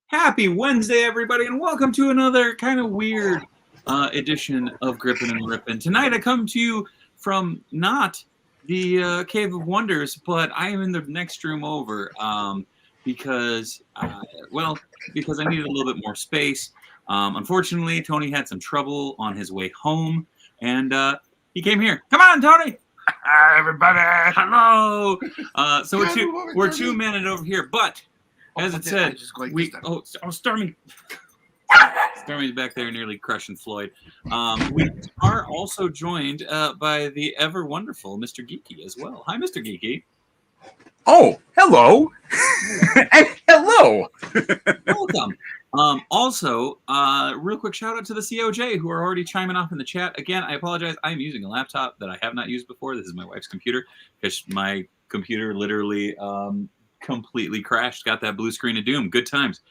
Happy Wednesday, everybody, and welcome to another kind of weird edition of Grippin and Rippin. Tonight I come to you from not the Cave of Wonders, but I am in the next room over because I needed a little bit more space. Unfortunately, Tony had some trouble on his way home, and he came here. Come on, Tony! Hi, everybody! Hello! So we're two-maned over here, but as it said, Stormy. Stormy's back there nearly crushing Floyd. We are also joined by the ever wonderful Mr. Geeky as well. Hi, Mr. Geeky. Oh, hello. Hello. Welcome. Also, real quick shout out to the COJ who are already chiming off in the chat. Again, I apologize. I'm using a laptop that I have not used before. This is my wife's computer because my computer literally completely crashed. Got that blue screen of doom. Good times.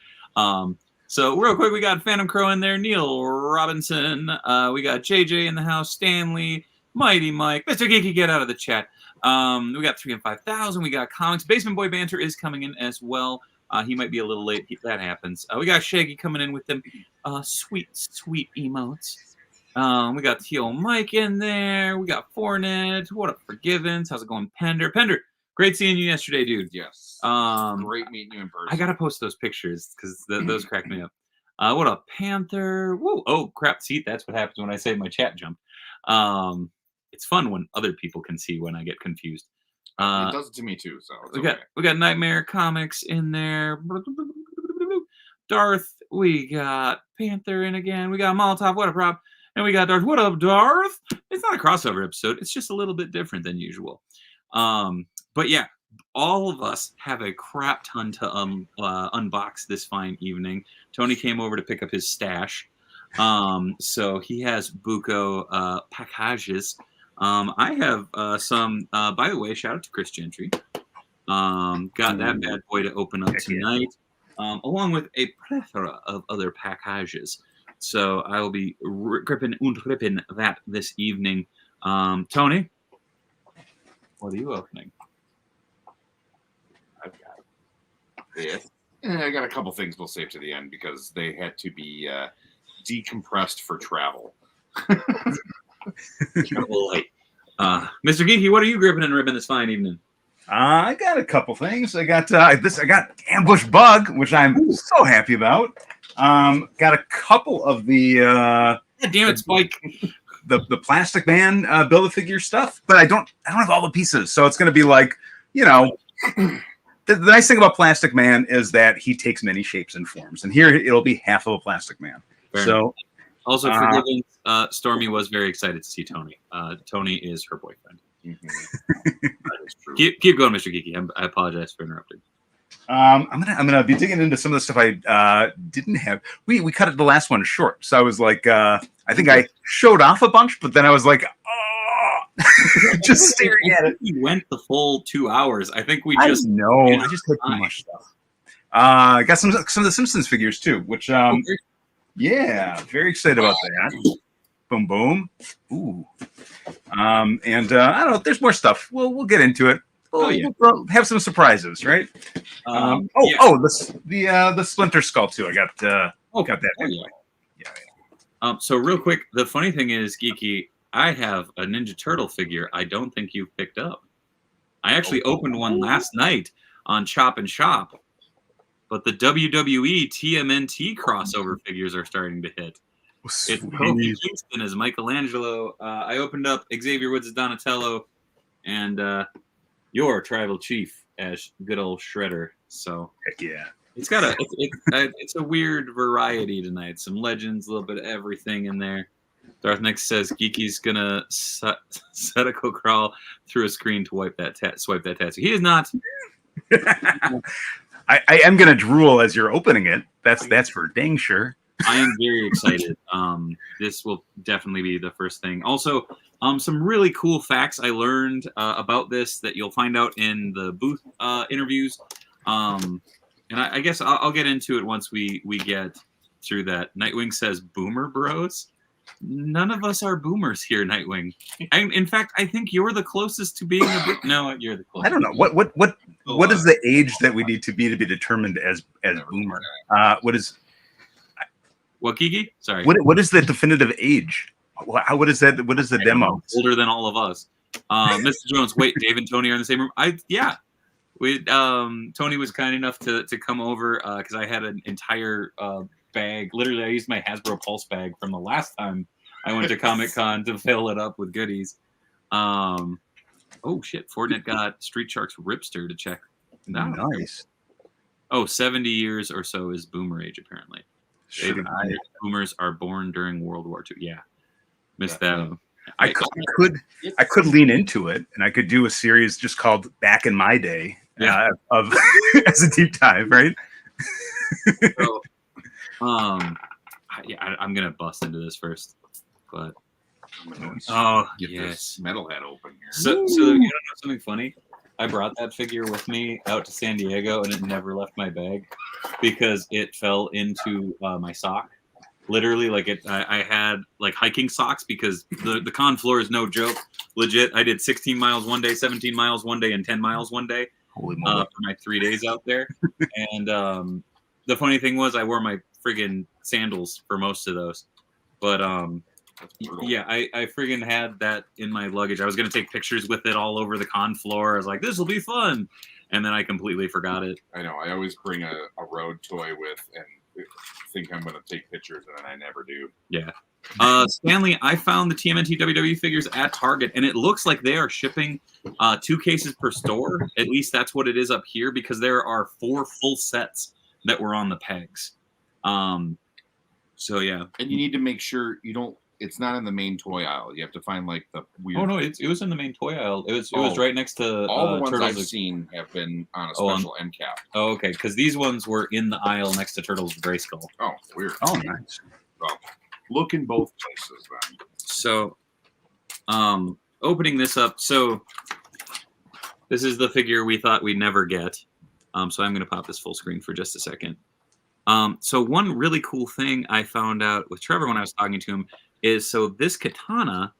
So real quick, we got Phantom Crow in there, Neil Robinson. We got JJ in the house, Stanley, Mighty Mike, Mr. Geeky, get out of the chat. We got 3 and 5,000. We got comics. Basement Boy Banter is coming in as well. He might be a little late. That happens. We got Shaggy coming in with them sweet emotes. We got Theo Mike in there. We got Fournette. What up, Forgivens? How's it going, Pender? Pender, great seeing you yesterday, dude. Yes. Great meeting you in person. I gotta post those pictures because those cracked me up. What up, Panther? Woo! Oh crap! See, that's what happens when I say my chat jump. It's fun when other people can see when I get confused. It does it to me too. So we got Nightmare Comics in there. Darth. We got Panther in again. We got Molotov. What up, Rob? And we got Darth. What up, Darth? It's not a crossover episode. It's just a little bit different than usual. But yeah, all of us have a crap ton to unbox this fine evening. Tony came over to pick up his stash. So he has buco packages. I have some, by the way, shout out to Chris Gentry. Got that bad boy to open up tonight, along with a plethora of other packages. So I will be gripping and ripping that this evening. Tony, what are you opening? I got a couple things we'll save to the end because they had to be decompressed for travel. Mr. Geeky, what are you gripping and ripping this fine evening? I got a couple things. I got this. I got Ambush Bug, which I'm so happy about. Got a couple of the damn it, Spike. The Plastic Man Build-A-Figure stuff, but I don't have all the pieces, so it's going to be like, you know. The nice thing about Plastic Man is that he takes many shapes and forms, and here it'll be half of a Plastic Man. Fair so, enough. Also, forgiven, Stormy was very excited to see Tony. Tony is her boyfriend. Keep going, Mr. Geeky. I apologize for interrupting. I'm gonna be digging into some of the stuff I didn't have. We cut it the last one short, so I was like, I think I showed off a bunch, but then I was like, just staring at it. We went the full 2 hours. I think we just I just had too much stuff. I got some of the Simpsons figures too, which yeah, very excited about that. Boom boom. Ooh. And I don't know, there's more stuff. We'll get into it. We'll have some surprises, right? The Splinter Skull too. I got that. So real quick, the funny thing is, Geeky, I have a Ninja Turtle figure I don't think you've picked up. I actually opened one last night on Chop and Shop, but the WWE TMNT crossover figures are starting to hit. It's Kofi Kingston as Michelangelo. I opened up Xavier Woods as Donatello, and your tribal chief as good old Shredder. So heck yeah, it's got it's a weird variety tonight. Some legends, a little bit of everything in there. Darth Nick says Geeky's gonna Sedico crawl through a screen to swipe that tattoo. He is not. I am gonna drool as you're opening it. That's for dang sure. I am very excited. This will definitely be the first thing. Also, some really cool facts I learned about this that you'll find out in the booth interviews. And I guess I'll get into it once we get through that. Nightwing says Boomer Bros. None of us are boomers here, Nightwing. In fact, I think you're the closest to being a no. You're the closest. I don't know what is the age that we need to be determined as boomer? What is what, Geeky? Sorry. What is the definitive age? What is that? What is the demo? Older than all of us. Mr. Jones. Wait, Dave and Tony are in the same room. Tony was kind enough to come over because I had an entire bag. Literally, I used my Hasbro Pulse bag from the last time I went to Comic-Con to fill it up with goodies. Oh shit, Fortnite got Street Sharks Ripster to check. Nice. Oh, 70 years or so is boomer age, apparently. Sure. Boomers are born during World War II. Yeah. Missed that. I could lean into it, and I could do a series just called Back in My Day of as a deep dive, right? So, I'm gonna bust into this first, but get this metalhead open here. So you know something funny? I brought that figure with me out to San Diego, and it never left my bag because it fell into my sock. Literally, I had like hiking socks because the con floor is no joke. Legit, I did 16 miles one day, 17 miles one day, and 10 miles one day for my 3 days out there. And the funny thing was, I wore my friggin' sandals for most of those. But yeah, I friggin' had that in my luggage. I was gonna take pictures with it all over the con floor. I was like, this will be fun, and then I completely forgot it. I know. I always bring a road toy with and think I'm going to take pictures, and then I never do. Yeah. Stanley, I found the TMNT WWE figures at Target, and it looks like they are shipping 2 cases per store. At least that's what it is up here, because there are 4 full sets that were on the pegs. So yeah. And you need to make sure you don't. It's not in the main toy aisle. You have to find like the weird. Oh no, it was in the main toy aisle. It was right next to all the ones Turtles. I've seen have been on a special end cap. Oh, okay, because these ones were in the aisle next to Turtles with Grayskull. Oh, weird. Oh, nice. Well, look in both places then. So, opening this up. So, this is the figure we thought we'd never get. So I'm going to pop this full screen for just a second. So one really cool thing I found out with Trevor when I was talking to him is, so this katana,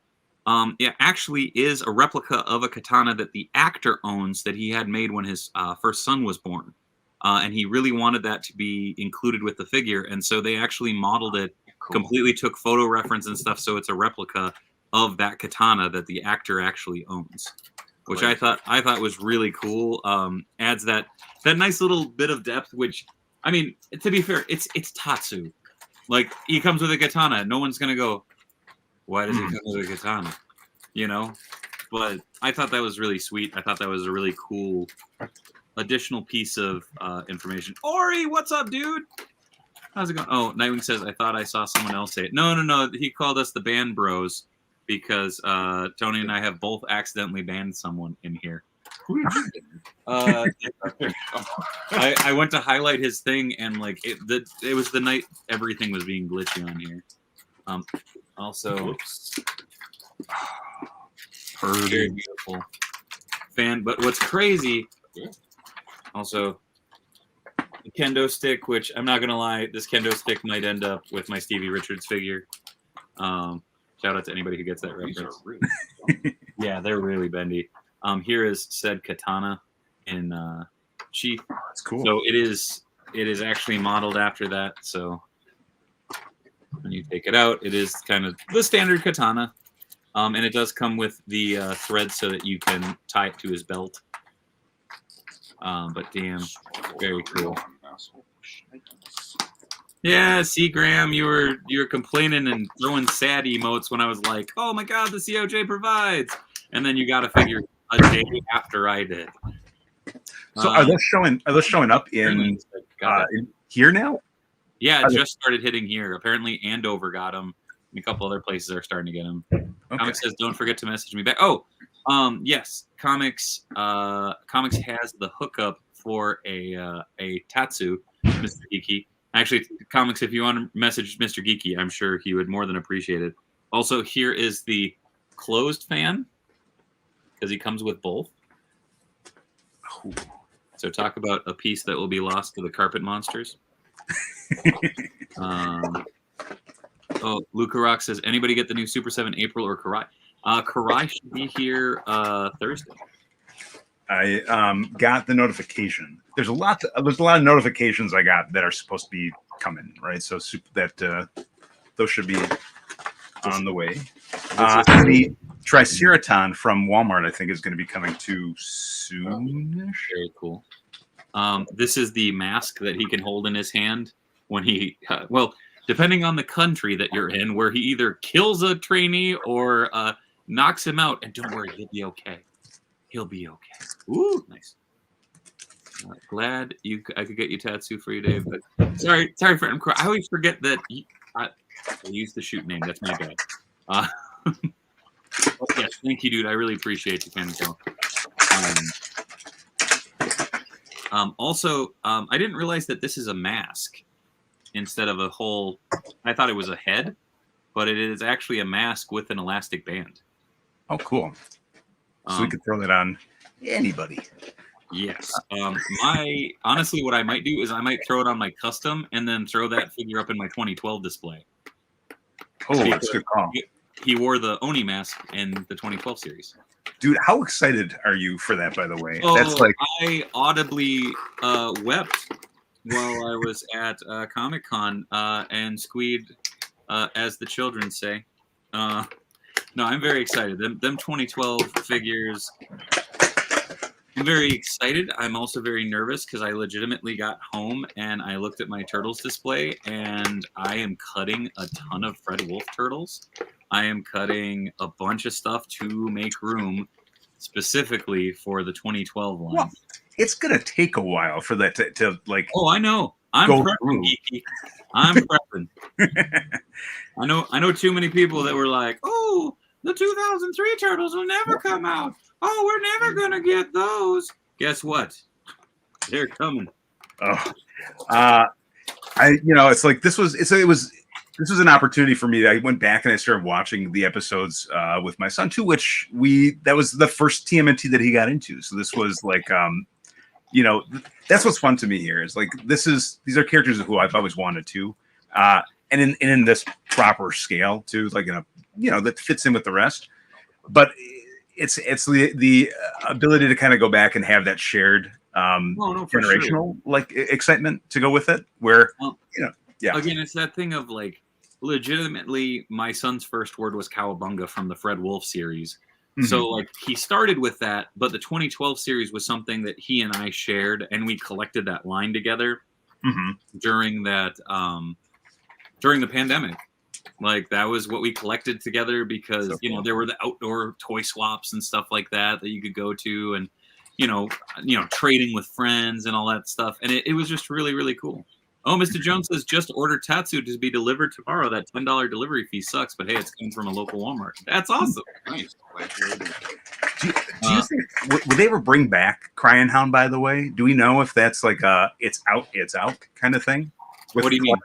it actually is a replica of a katana that the actor owns that he had made when his first son was born. And he really wanted that to be included with the figure. And so they actually modeled it, completely took photo reference and stuff. So it's a replica of that katana that the actor actually owns, which I thought was really cool. Adds that nice little bit of depth, which, I mean, to be fair, it's Tatsu. Like, he comes with a katana. No one's going to go, why does he come with a katana? You know? But I thought that was really sweet. I thought that was a really cool additional piece of information. Ori, what's up, dude? How's it going? Oh, Nightwing says, I thought I saw someone else say it. No. He called us the Band Bros because Tony and I have both accidentally banned someone in here. Who did you I went to highlight his thing, and like it was the night everything was being glitchy on here. Also, very beautiful fan. But what's crazy, also, the kendo stick, which I'm not gonna lie, this kendo stick might end up with my Stevie Richards figure. Shout out to anybody who gets that reference. Really yeah, they're really bendy. Here is said katana in sheath. Oh, that's cool. So it is actually modeled after that. So when you take it out, it is kind of the standard katana, and it does come with the thread so that you can tie it to his belt. But damn, very cool. Yeah, see, Graham, you were complaining and throwing sad emotes when I was like, "Oh my God, the COJ provides," and then you got a figure a day after I did. So are those showing up in here now? Yeah, it just started hitting here. Apparently, Andover got them. And a couple other places are starting to get them. Okay. Comics says, "Don't forget to message me back." Oh, yes, Comics has the hookup for a Tatsu, Mr. Geeky. Actually, Comics, if you want to message Mr. Geeky, I'm sure he would more than appreciate it. Also, here is the closed fan, because he comes with both. Ooh. So talk about a piece that will be lost to the carpet monsters. Oh, Luca Rock says, anybody get the new Super 7 April or Karai? Karai should be here Thursday. I got the notification. There's a lot of notifications I got that are supposed to be coming, right? So those should be on the way. The Triceraton from Walmart, I think, is going to be coming too soonish. Very cool. This is the mask that he can hold in his hand when he, depending on the country that you're in, where he either kills a trainee or knocks him out. And don't worry, he'll be okay. He'll be okay. Ooh, nice. Glad I could get you Tatsu for you, Dave. But sorry for I always forget that I used the shoot name. That's my bad. Yes, thank you, dude. I really appreciate you, Kenzo. Also, I didn't realize that this is a mask instead of a whole. I thought it was a head, but it is actually a mask with an elastic band. Oh, cool. So we could throw that on anybody. Yes. Honestly, what I might do is I might throw it on my custom and then throw that figure up in my 2012 display. Oh, that's a good call. He wore the Oni mask in the 2012 series. Dude, how excited are you for that, by the way? Oh, that's like I audibly wept while I was at Comic-Con and squeed, as the children say. No, I'm very excited. Them 2012 figures, I'm very excited. I'm also very nervous because I legitimately got home and I looked at my Turtles display and I am cutting a ton of Fred Wolf Turtles. I am cutting a bunch of stuff to make room specifically for the 2012 line. Well, it's going to take a while for that to like... Oh, I know. I'm prepping, Geeky. I'm prepping. I know too many people that were like, oh, the 2003 Turtles will never come out. Oh, we're never going to get those. Guess what? They're coming. Oh, it's like this was an opportunity for me. I went back and I started watching the episodes with my son too, which that was the first TMNT that he got into. So this was like, that's what's fun to me here is like, these are characters who I've always wanted to, and in this proper scale too, like that fits in with the rest. But it's the ability to kind of go back and have that shared generational like excitement to go with it. Where again, it's that thing of like legitimately, my son's first word was cowabunga from the Fred Wolf series. Mm-hmm. So like he started with that, but the 2012 series was something that he and I shared, and we collected that line together during that during the pandemic. Like that was what we collected together because there were the outdoor toy swaps and stuff like that you could go to, and trading with friends and all that stuff, and it was just really, really cool. Oh, Mr. Jones says just order Tatsu to be delivered tomorrow. That $10 delivery fee sucks, but hey, it's coming from a local Walmart. That's awesome. Nice. Do you think would they ever bring back Crying Hound? By the way, do we know if that's like it's out kind of thing? What do you mean?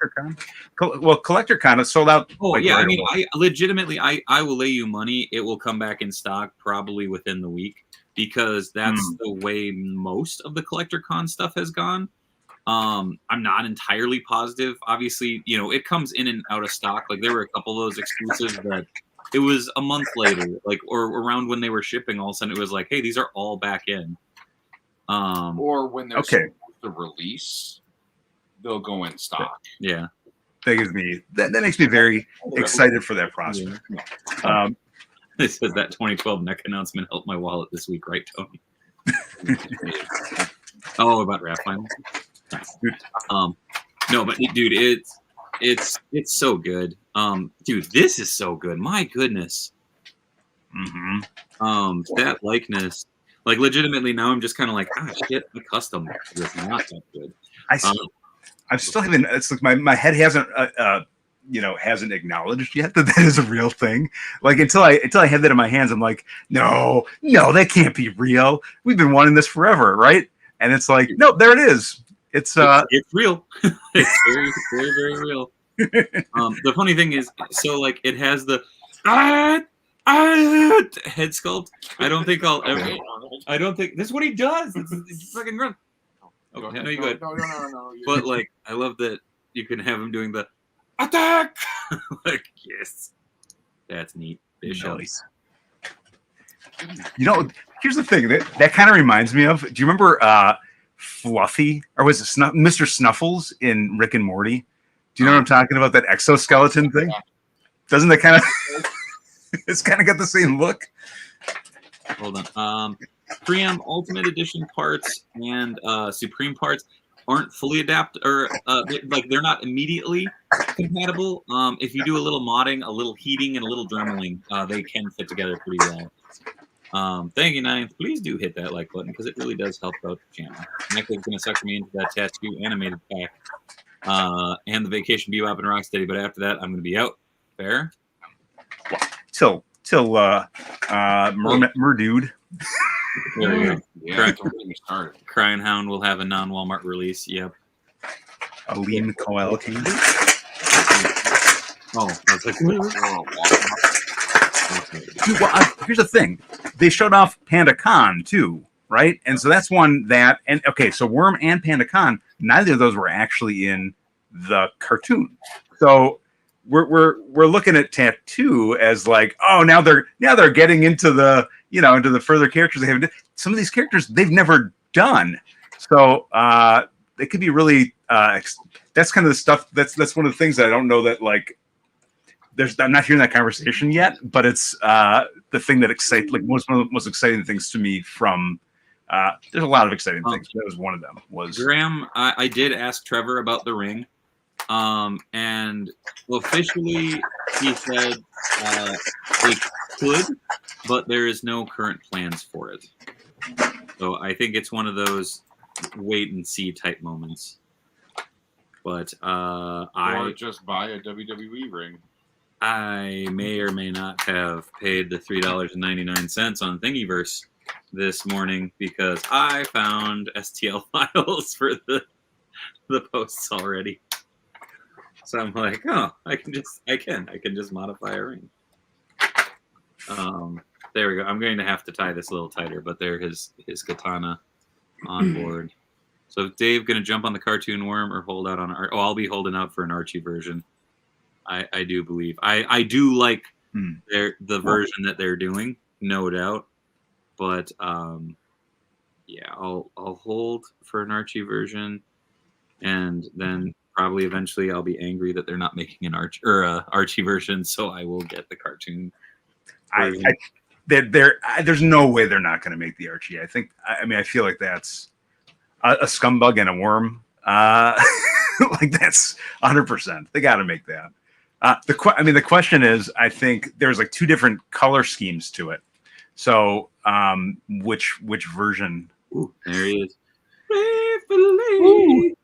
Well, Collector Con is sold out. Oh, yeah. I mean, I legitimately, I will lay you money. It will come back in stock probably within the week because that's the way most of the Collector Con stuff has gone. I'm not entirely positive. Obviously, it comes in and out of stock. Like there were a couple of those exclusives that it was a month later, like or around when they were shipping. All of a sudden, it was like, hey, these are all back in. Or when they're supposed to release, they'll go in stock. Yeah. That makes me very excited for that prospect. Yeah. It says that 2012 neck announcement helped my wallet this week, right, Tony? Oh, about Raff Finals? No, but dude, it's so good. Dude, this is so good. My goodness. That likeness, like legitimately now I'm just kind of like, shit, the custom was not that good. I'm still having. It's like my head hasn't hasn't acknowledged yet that is a real thing. Like until I have that in my hands, I'm like, no, that can't be real. We've been wanting this forever, right? And it's like, no, there it is. It's real. It's very, very, very real. The funny thing is, so like it has the head sculpt. I don't think I'll ever. I don't think this is what he does. It's fucking grunt. Oh, no, you good. No. But like, I love that you can have him doing the attack. Like, yes, that's neat. Nice. You know, here's the thing that kind of reminds me of. Do you remember Fluffy, or was it Mr. Snuffles in Rick and Morty? Do you know what I'm talking about? That exoskeleton thing? Doesn't that kind of? It's kind of got the same look. Hold on. Pream Ultimate Edition parts and Supreme parts aren't fully adapted, or like they're not immediately compatible. If you do a little modding, a little heating, and a little dremeling, they can fit together pretty well. Thank you, Ninth. Please do hit that like button because it really does help out the channel. Michael's going to sucker me into that tattoo animated pack and the Vacation Bebop and Rocksteady, but after that, I'm going to be out. Fair? Till Merdude. There we go. Yeah, don't get me started. Crying Hound will have a non-Walmart release. Yep. Aline Coelho. Oh, that's like Well, here's the thing. They showed off Panda Con too, right? And so that's one that, and okay, so Worm and Panda Con, neither of those were actually in the cartoon. So we're looking at Tattoo as like, oh, now they're getting into the, you know, into the further characters they have. Some of these characters they've never done. So it could be really that's kind of the stuff that's one of the things that I don't know that like I'm not hearing that conversation yet, but it's the thing that excites, like most exciting things to me from there's a lot of exciting things. That was one of them. Was Graham, I did ask Trevor about the ring. And officially he said they could, but there is no current plans for it. So I think it's one of those wait and see type moments. But or just buy a WWE ring. I may or may not have paid the $3.99 on Thingiverse this morning because I found STL files for the posts already. So I'm like, oh, I can just modify a ring. There we go. I'm going to have to tie this a little tighter, but there his katana on board. So is Dave going to jump on the cartoon worm or hold out on I'll be holding out for an Archie version. I do believe. I do like the version that they're doing, no doubt. But yeah, I'll hold for an Archie version, and then probably eventually I'll be angry that they're not making an Archie version, so I will get the cartoon version. There's no way they're not going to make the Archie. I feel like that's a scumbug and a worm. Like that's 100%. They got to make that. The question is, I think there's like two different color schemes to it. So, which version? Ooh, there he is. Ooh.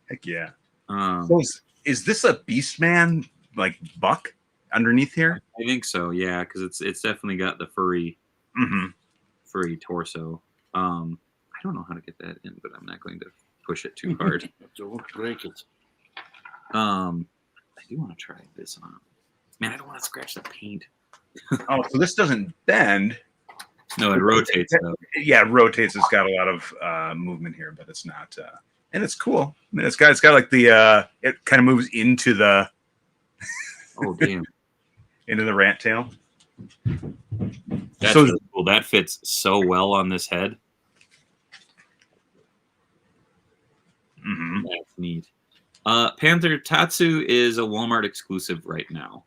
Heck yeah. So is this a Beastman like buck underneath here? I think so. Yeah, because it's definitely got the furry torso. I don't know how to get that in, but I'm not going to push it too hard. Don't break it. I do want to try this on. Man, I don't want to scratch the paint. Oh, so this doesn't bend. No, it rotates though. Yeah, it rotates. It's got a lot of movement here, but it's not. And it's cool. I mean, it's got like the it kind of moves into the. Oh damn! Into the rat tail. That's really cool. That fits so well on this head. Mm-hmm. That's neat. Panther Tatsu is a Walmart exclusive right now.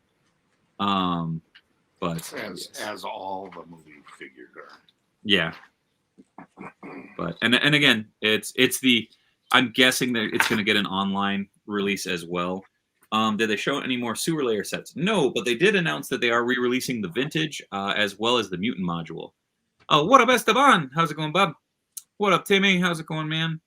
But as all the movie figures are. Yeah. But and again, it's the I'm guessing that it's going to get an online release as well. Did they show any more sewer layer sets? No, but they did announce that they are re-releasing the vintage as well as the mutant module. Oh, what up, Esteban? How's it going, Bob? What up, Timmy? How's it going, man?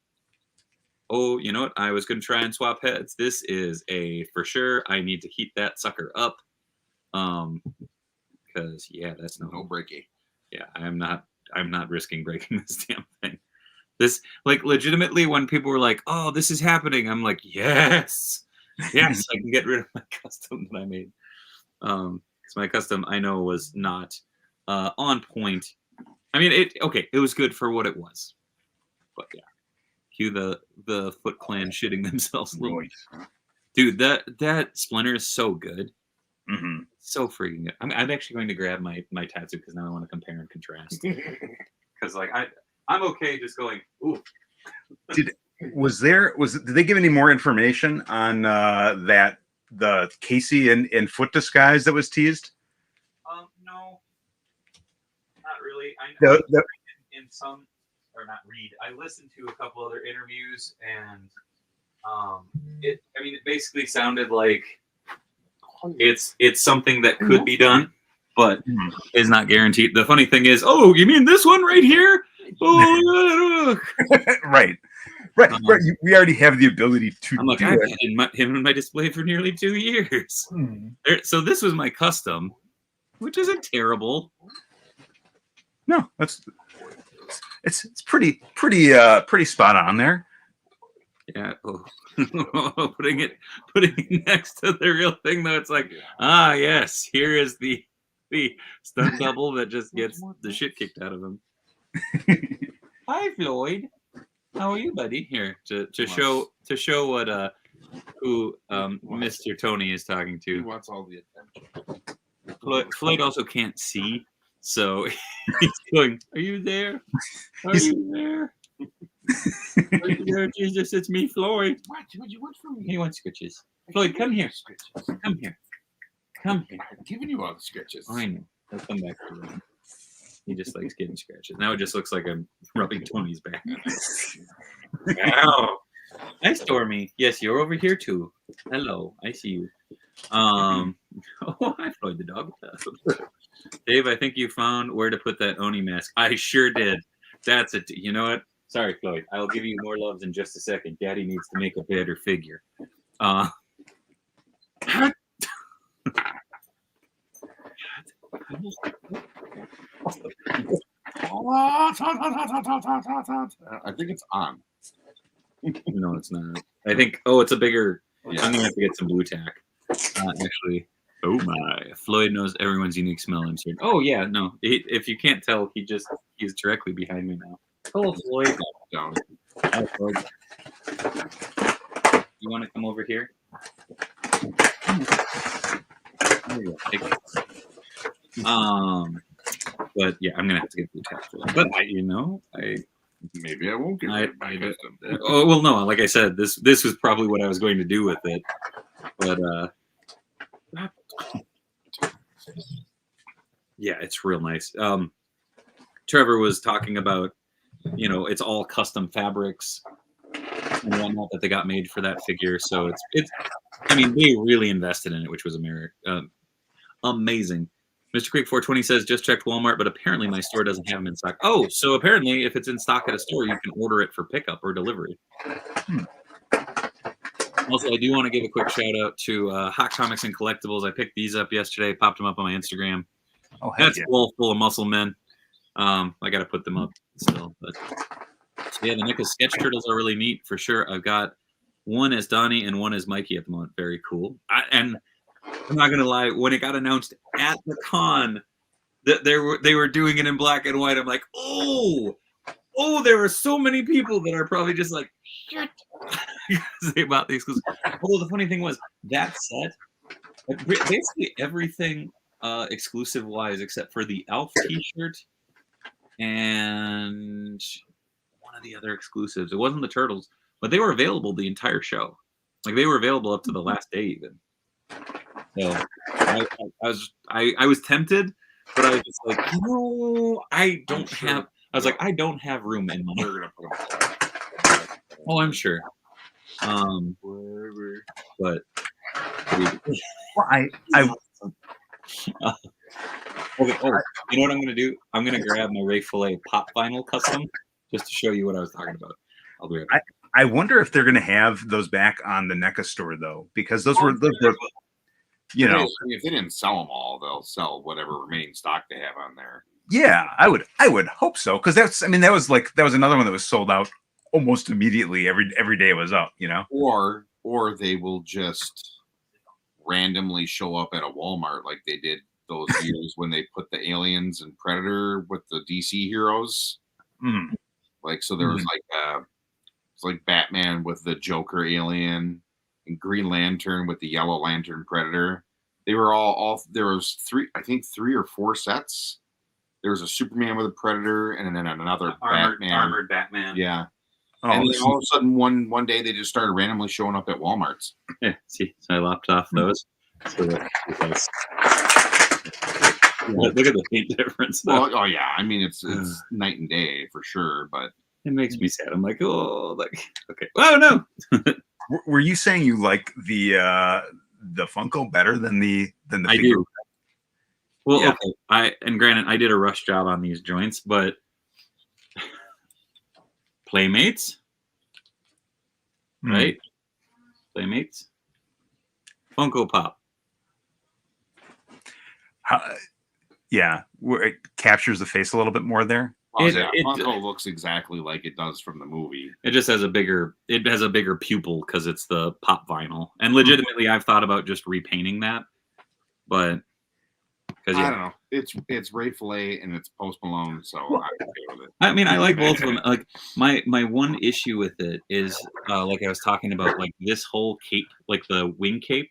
Oh, you know what? I was going to try and swap heads. This is a for sure. I need to heat that sucker up. Because yeah, that's no breaky. Yeah, I'm not risking breaking this damn thing. This like legitimately when people were like, "Oh, this is happening," I'm like, "Yes, yes, I can get rid of my custom that I made." Because my custom I know was not on point. I mean, it was good for what it was, but yeah. Cue the Foot Clan shitting themselves. Dude, that Splinter is so good. Mm-hmm. So freaking good. I'm actually going to grab my tattoo because now I want to compare and contrast. Because like I'm okay just going, ooh. Did they give any more information on that the Casey and foot disguise that was teased? No, not really. I know in some, or not read. I listened to a couple other interviews, and it basically sounded like it's something that could be done, but is not guaranteed. The funny thing is, oh, you mean this one right here? Oh, right. We already have the ability to. I'm like, I've had him in my display for nearly 2 years. So this was my custom, which isn't terrible. No, it's pretty spot on there. Yeah. Oh. putting it next to the real thing though, it's like, yes, here is the stunt double that just gets the shit kicked out of him. Hi, Floyd. How are you, buddy? Here to show what who Mr. Tony is talking to. He wants all the attention. Floyd also can't see, so he's going, "Are you there? Are you there? Are you there, Jesus? It's me, Floyd. What do you want from me? He wants sketches. Floyd, come here. Come here. Come here. I'm giving you all the sketches. I know. I'll come back to him. He just likes getting scratches. Now it just looks like I'm rubbing Tony's back. Ow. Hi, Stormy. Yes, you're over here too. Hello, I see you. Oh, hi, Floyd the dog. Dave, I think you found where to put that Oni mask. I sure did. That's it. You know what? Sorry, Floyd. I'll give you more loves in just a second. Daddy needs to make a better figure. I think it's on. No, it's not. I think. Oh, it's a bigger. Yeah. I'm gonna have to get some blue tack. Actually. Oh my! Floyd knows everyone's unique smell. I'm certain. Oh yeah, no. If you can't tell, he's directly behind me now. Hello, Floyd. Down. Hi, Floyd. You want to come over here? There you go. But yeah, I'm gonna have to get blue tack for that. But maybe I won't get it back. Oh well, no. Like I said, this was probably what I was going to do with it. But yeah, it's real nice. Trevor was talking about, it's all custom fabrics and whatnot that they got made for that figure. So it's they really invested in it, which was amazing. Mr. Creek 420 says, just checked Walmart, but apparently my store doesn't have them in stock. Oh, so apparently if it's in stock at a store, you can order it for pickup or delivery. Also, I do want to give a quick shout out to Hot Comics and Collectibles. I picked these up yesterday, popped them up on my Instagram. Oh, that's full of muscle men. I got to put them up still. But so yeah, the NECA sketch turtles are really neat for sure. I've got one as Donnie and one as Mikey at the moment. Very cool. And I'm not gonna lie, when it got announced at the con that they were doing it in black and white, I'm like, oh, there are so many people that are probably just like, shit, because they bought these. Although the funny thing was that set, basically everything exclusive wise except for the Elf T-shirt and one of the other exclusives. It wasn't the Turtles, but they were available the entire show. Like they were available up to the last day even. So I was tempted, but I was just like, I don't have. I was like, I don't have room in my. Oh, I'm sure. But I okay. Oh, you know what I'm gonna do? I'm gonna grab my Ray Fillet Pop Vinyl Custom just to show you what I was talking about. I'll be right back. I wonder if they're gonna have those back on the NECA store though, because those were. If they didn't sell them all, they'll sell whatever remaining stock they have on there. Yeah, I would hope so, because that was another one that was sold out almost immediately every day it was up, Or they will just randomly show up at a Walmart like they did those years when they put the Aliens and Predator with the DC heroes. Like so there was like Batman with the Joker alien. and Green Lantern with the Yellow Lantern Predator. They were all there was 3 or 4 sets. There was a Superman with a Predator and then another armored Batman. Yeah. Oh, And then all of a sudden one day they just started randomly showing up at Walmarts. Yeah, see, so I lopped off those. So look at the paint difference. Well, oh yeah, I mean it's night and day for sure, but it makes me sad. I'm like, oh, like okay. Oh no. Were you saying you like the Funko better than the I figure? do. Well, Yeah. okay. And granted, I did a rush job on these joints, but Playmates, right? Playmates, Funko Pop. Yeah, where it captures the face a little bit more there. Funko looks exactly like it does from the movie. It just has a bigger pupil because it's the pop vinyl. And legitimately, I've thought about just repainting that, but I don't know. It's Ray Fillet and it's Post Malone, so I'm okay with it. I mean, I like both of them. Like my one issue with it is, like I was talking about, like this whole cape, like the wing cape,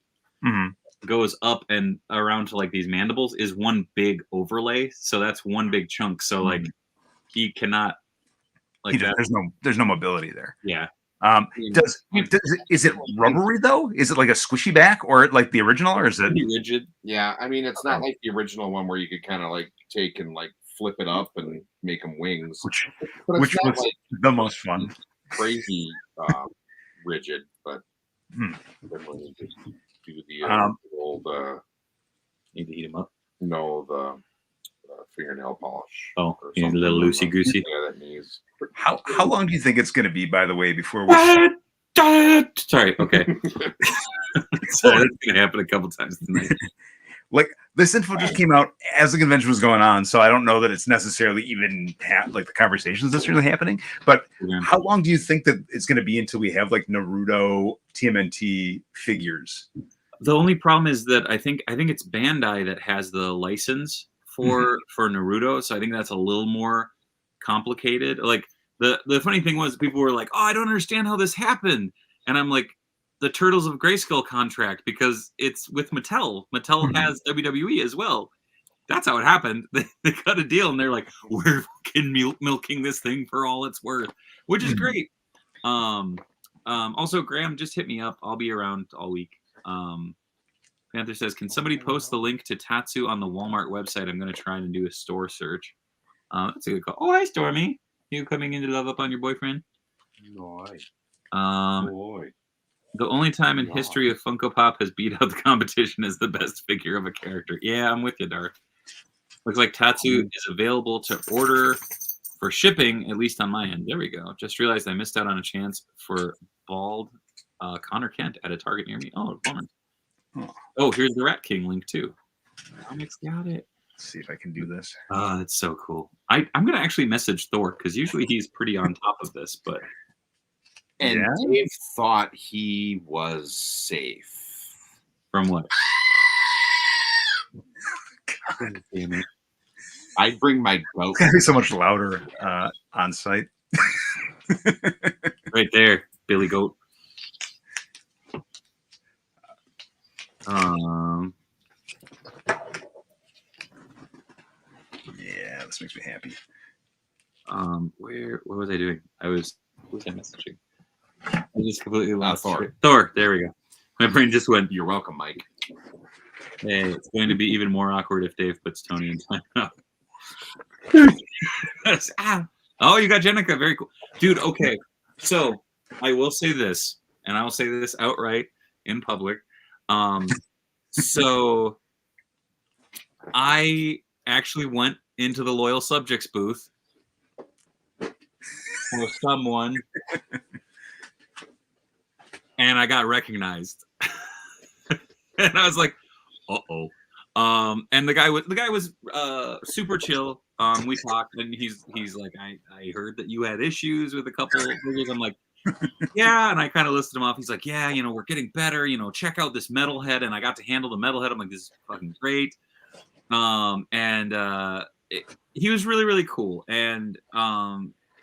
goes up and around to like these mandibles is one big overlay. So that's one big chunk. So like he cannot. Like there's no mobility there. Yeah. Is it rubbery though? Is it like a squishy back or like the original, or is it pretty rigid? Yeah, I mean it's not like the original one where you could kind of like take and like flip it up and make them wings, which was like the most fun. Crazy rigid, but definitely just do the old. Need to heat them up. No, the fingernail polish. Oh, you need a little loosey goosey. Yeah, that needs. How long do you think it's going to be, by the way, before we? Sorry. Okay. So that's going to happen a couple times tonight. Like this info just came out as the convention was going on, so I don't know that it's necessarily even like the conversations that's really happening. But how long do you think that it's going to be until we have like Naruto TMNT figures? The only problem is that I think it's Bandai that has the license for Naruto, so I think that's a little more complicated. Like the funny thing was people were like, "Oh, I don't understand how this happened," and I'm like, "The Turtles of Grayskull contract, because it's with Mattel. Mattel has WWE as well. That's how it happened. They cut a deal, and they're like, we're fucking milking this thing for all it's worth, which is great." Also, Graham, just hit me up. I'll be around all week. Panther says, "Can somebody post the link to Tatsu on the Walmart website? I'm going to try and do a store search." That's a good call. Oh, hi, Stormy. You coming in to love up on your boyfriend? No, boy. The only time in history of Funko Pop has beat out the competition is the best figure of a character. Yeah, I'm with you, Darth. Looks like Tatsu is available to order for shipping, at least on my end. There we go. Just realized I missed out on a chance for bald Connor Kent at a Target near me. Oh, bummer. Oh, here's the Rat King link too. Comics got it. Let's see if I can do this. That's so cool. I'm going to actually message Thor because usually he's pretty on top of this, but. And Dave thought he was safe. From what? God damn it. I'd bring my goat. It's going to be so much louder on site. Right there, Billy Goat. Yeah, this makes me happy. What was I doing? Who was I messaging? I just completely lost Thor. Thor, there we go. My brain just went, "You're welcome, Mike." Hey, it's going to be even more awkward if Dave puts Tony in time. Oh, you got Jenica. Very cool. Dude, okay. So I will say this, and I will say this outright in public. So I actually went into the Loyal Subjects booth for someone, and I got recognized. And I was like, "Uh-oh." And the guy was super chill. We talked, and he's like, I heard that you had issues with a couple of figures. I'm like, yeah, and I kind of listed him off. He's like, yeah, we're getting better. Check out this metalhead, and I got to handle the metalhead. I'm like, this is fucking great. He was really, really cool. And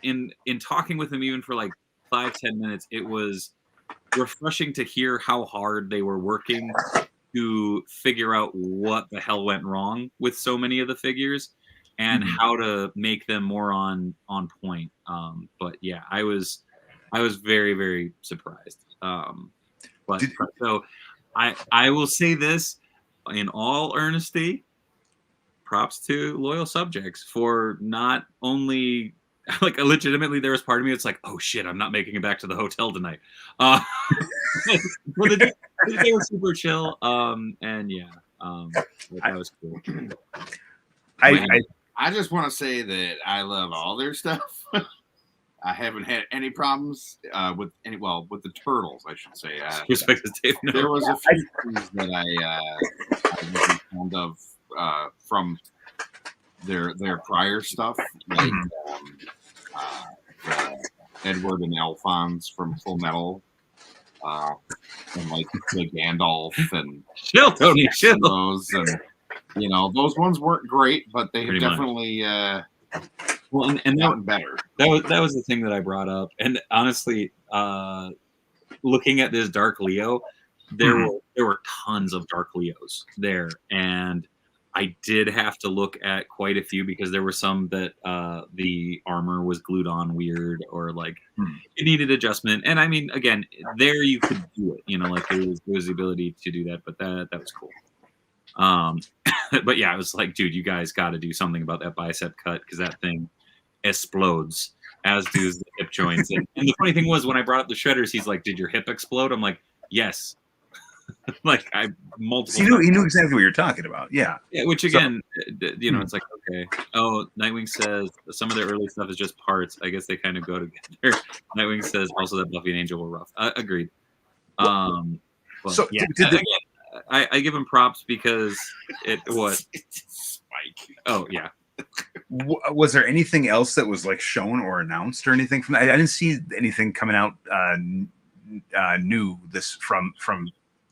in talking with him even for like 5-10 minutes, it was refreshing to hear how hard they were working to figure out what the hell went wrong with so many of the figures and how to make them more on point. But yeah, I was very, very surprised. But so I will say this in all earnesty, props to loyal subjects for not only like legitimately there was part of me it's like, oh shit, I'm not making it back to the hotel tonight. But they were super chill. And yeah, that was cool. I just want to say that I love all their stuff. I haven't had any problems with the turtles, I should say. Respect to Dave. No. There was a few things that I wasn't fond of from their prior stuff, like Edward and Alphonse from Full Metal, and like the Gandalf and chill, Tony, chill. Those, and you know, those ones weren't great, but they have definitely well, and gotten better. That was the thing that I brought up, and honestly, looking at this Dark Leo, there were tons of Dark Leos there, and I did have to look at quite a few because there were some that the armor was glued on weird or like it needed adjustment. And I mean, again, there you could do it, you know, like there was the ability to do that, but that was cool. But yeah, I was like, dude, you guys got to do something about that bicep cut because that thing explodes, as do the hip joints. And the funny thing was, when I brought up the shredders, he's like, "Did your hip explode?" I'm like, "Yes." Like I multiple. He knew exactly what you're talking about. Yeah. Yeah. Which again, you know, it's like, okay. Oh, Nightwing says some of their early stuff is just parts. I guess they kind of go together. Nightwing says also that Buffy and Angel were rough. Agreed. But so yeah, again, I give him props because it was Spike. Oh yeah. Was there anything else that was like shown or announced or anything from that? I didn't see anything coming out new this from.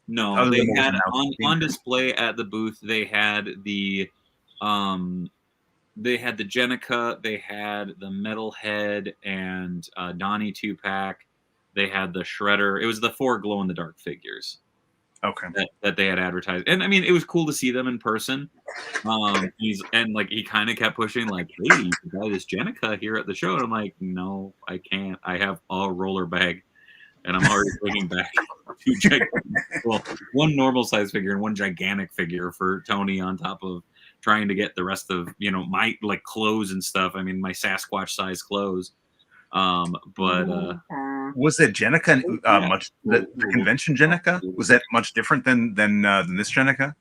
No, they had on display at the booth. They had the Jenica, they had the Metalhead and Donnie 2-pack. They had the Shredder. It was the 4 glow in the dark figures. Okay. That they had advertised, and I mean, it was cool to see them in person. He kind of kept pushing, like, "Hey, you can buy this Jenica here at the show." And I'm like, "No, I can't. I have a roller bag, and I'm already bringing back 2 one normal size figure and 1 gigantic figure for Tony on top of trying to get the rest of, you know, my like clothes and stuff. I mean, my Sasquatch size clothes. Was that Jenica much the convention Jenica? Was that much different than this Jenica?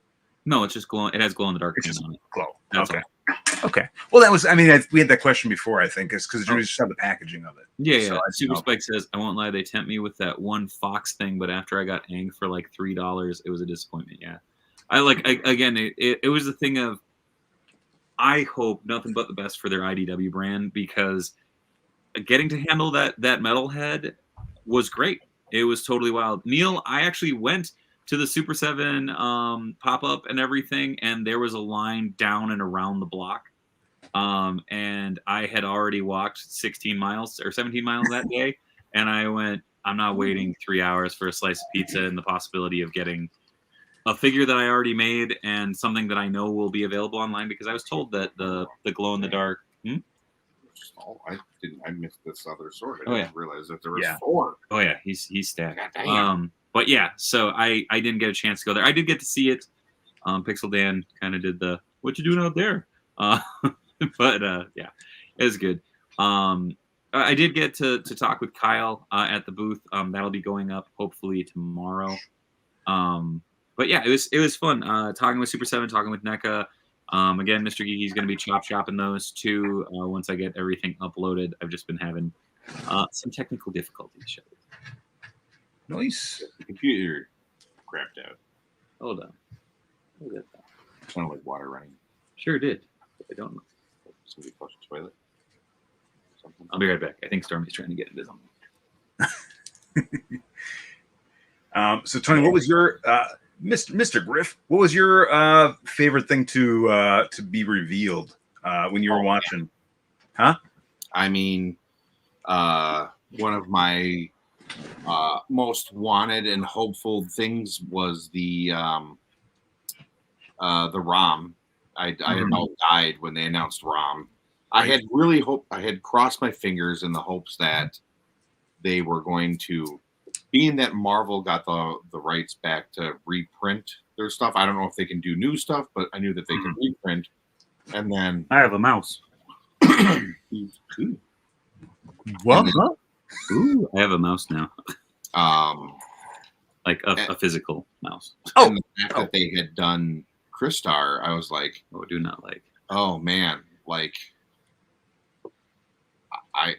No, it's just glow. It has glow in the dark on it. Glow. That's okay. all. Okay. Well, that was. I mean, we had that question before. I think is because you just have the packaging of it. Yeah. So Super Spike says, "I won't lie. They tempt me with that 1 Fox thing, but after I got anged for like $3, it was a disappointment." Yeah. It was the thing of, I hope nothing but the best for their IDW brand, because getting to handle that Metalhead was great. It was totally wild. Neil, I actually went to the Super 7 pop-up and everything, and there was a line down and around the block. And I had already walked 16 miles or 17 miles that day, and I went, I'm not waiting 3 hours for a slice of pizza and the possibility of getting a figure that I already made and something that I know will be available online, because I was told that the glow in the dark. Oh, I missed this other sword. I didn't realize that there was 4. Oh yeah, he's stacked. But yeah, so I didn't get a chance to go there. I did get to see it. Pixel Dan kind of did the "what you doing out there?" But yeah, it was good. I did get to talk with Kyle at the booth. That'll be going up hopefully tomorrow. But yeah, it was fun talking with Super 7, talking with NECA. Again, Mr. Geeky's going to be chopping those too once I get everything uploaded. I've just been having some technical difficulties. Nice. The computer crapped out. Hold on. Look at that. Sounded like water running. Sure did. I don't know. Somebody flushed the toilet. Something. I'll be right back. I think Stormy's trying to get into something. So, Tony, what was your Mr. Griff? What was your favorite thing to be revealed when you were watching? Huh? I mean, one of my most wanted and hopeful things was the ROM. I about died when they announced ROM. I had really hoped, I had crossed my fingers in the hopes that they were going to, being that Marvel got the rights back to reprint their stuff. I don't know if they can do new stuff, but I knew that they could reprint. And then I have a mouse. What? Ooh, I have a mouse now. Like a physical mouse. Oh, and the fact that they had done Crystar, I was like, oh, do not like. Oh man, like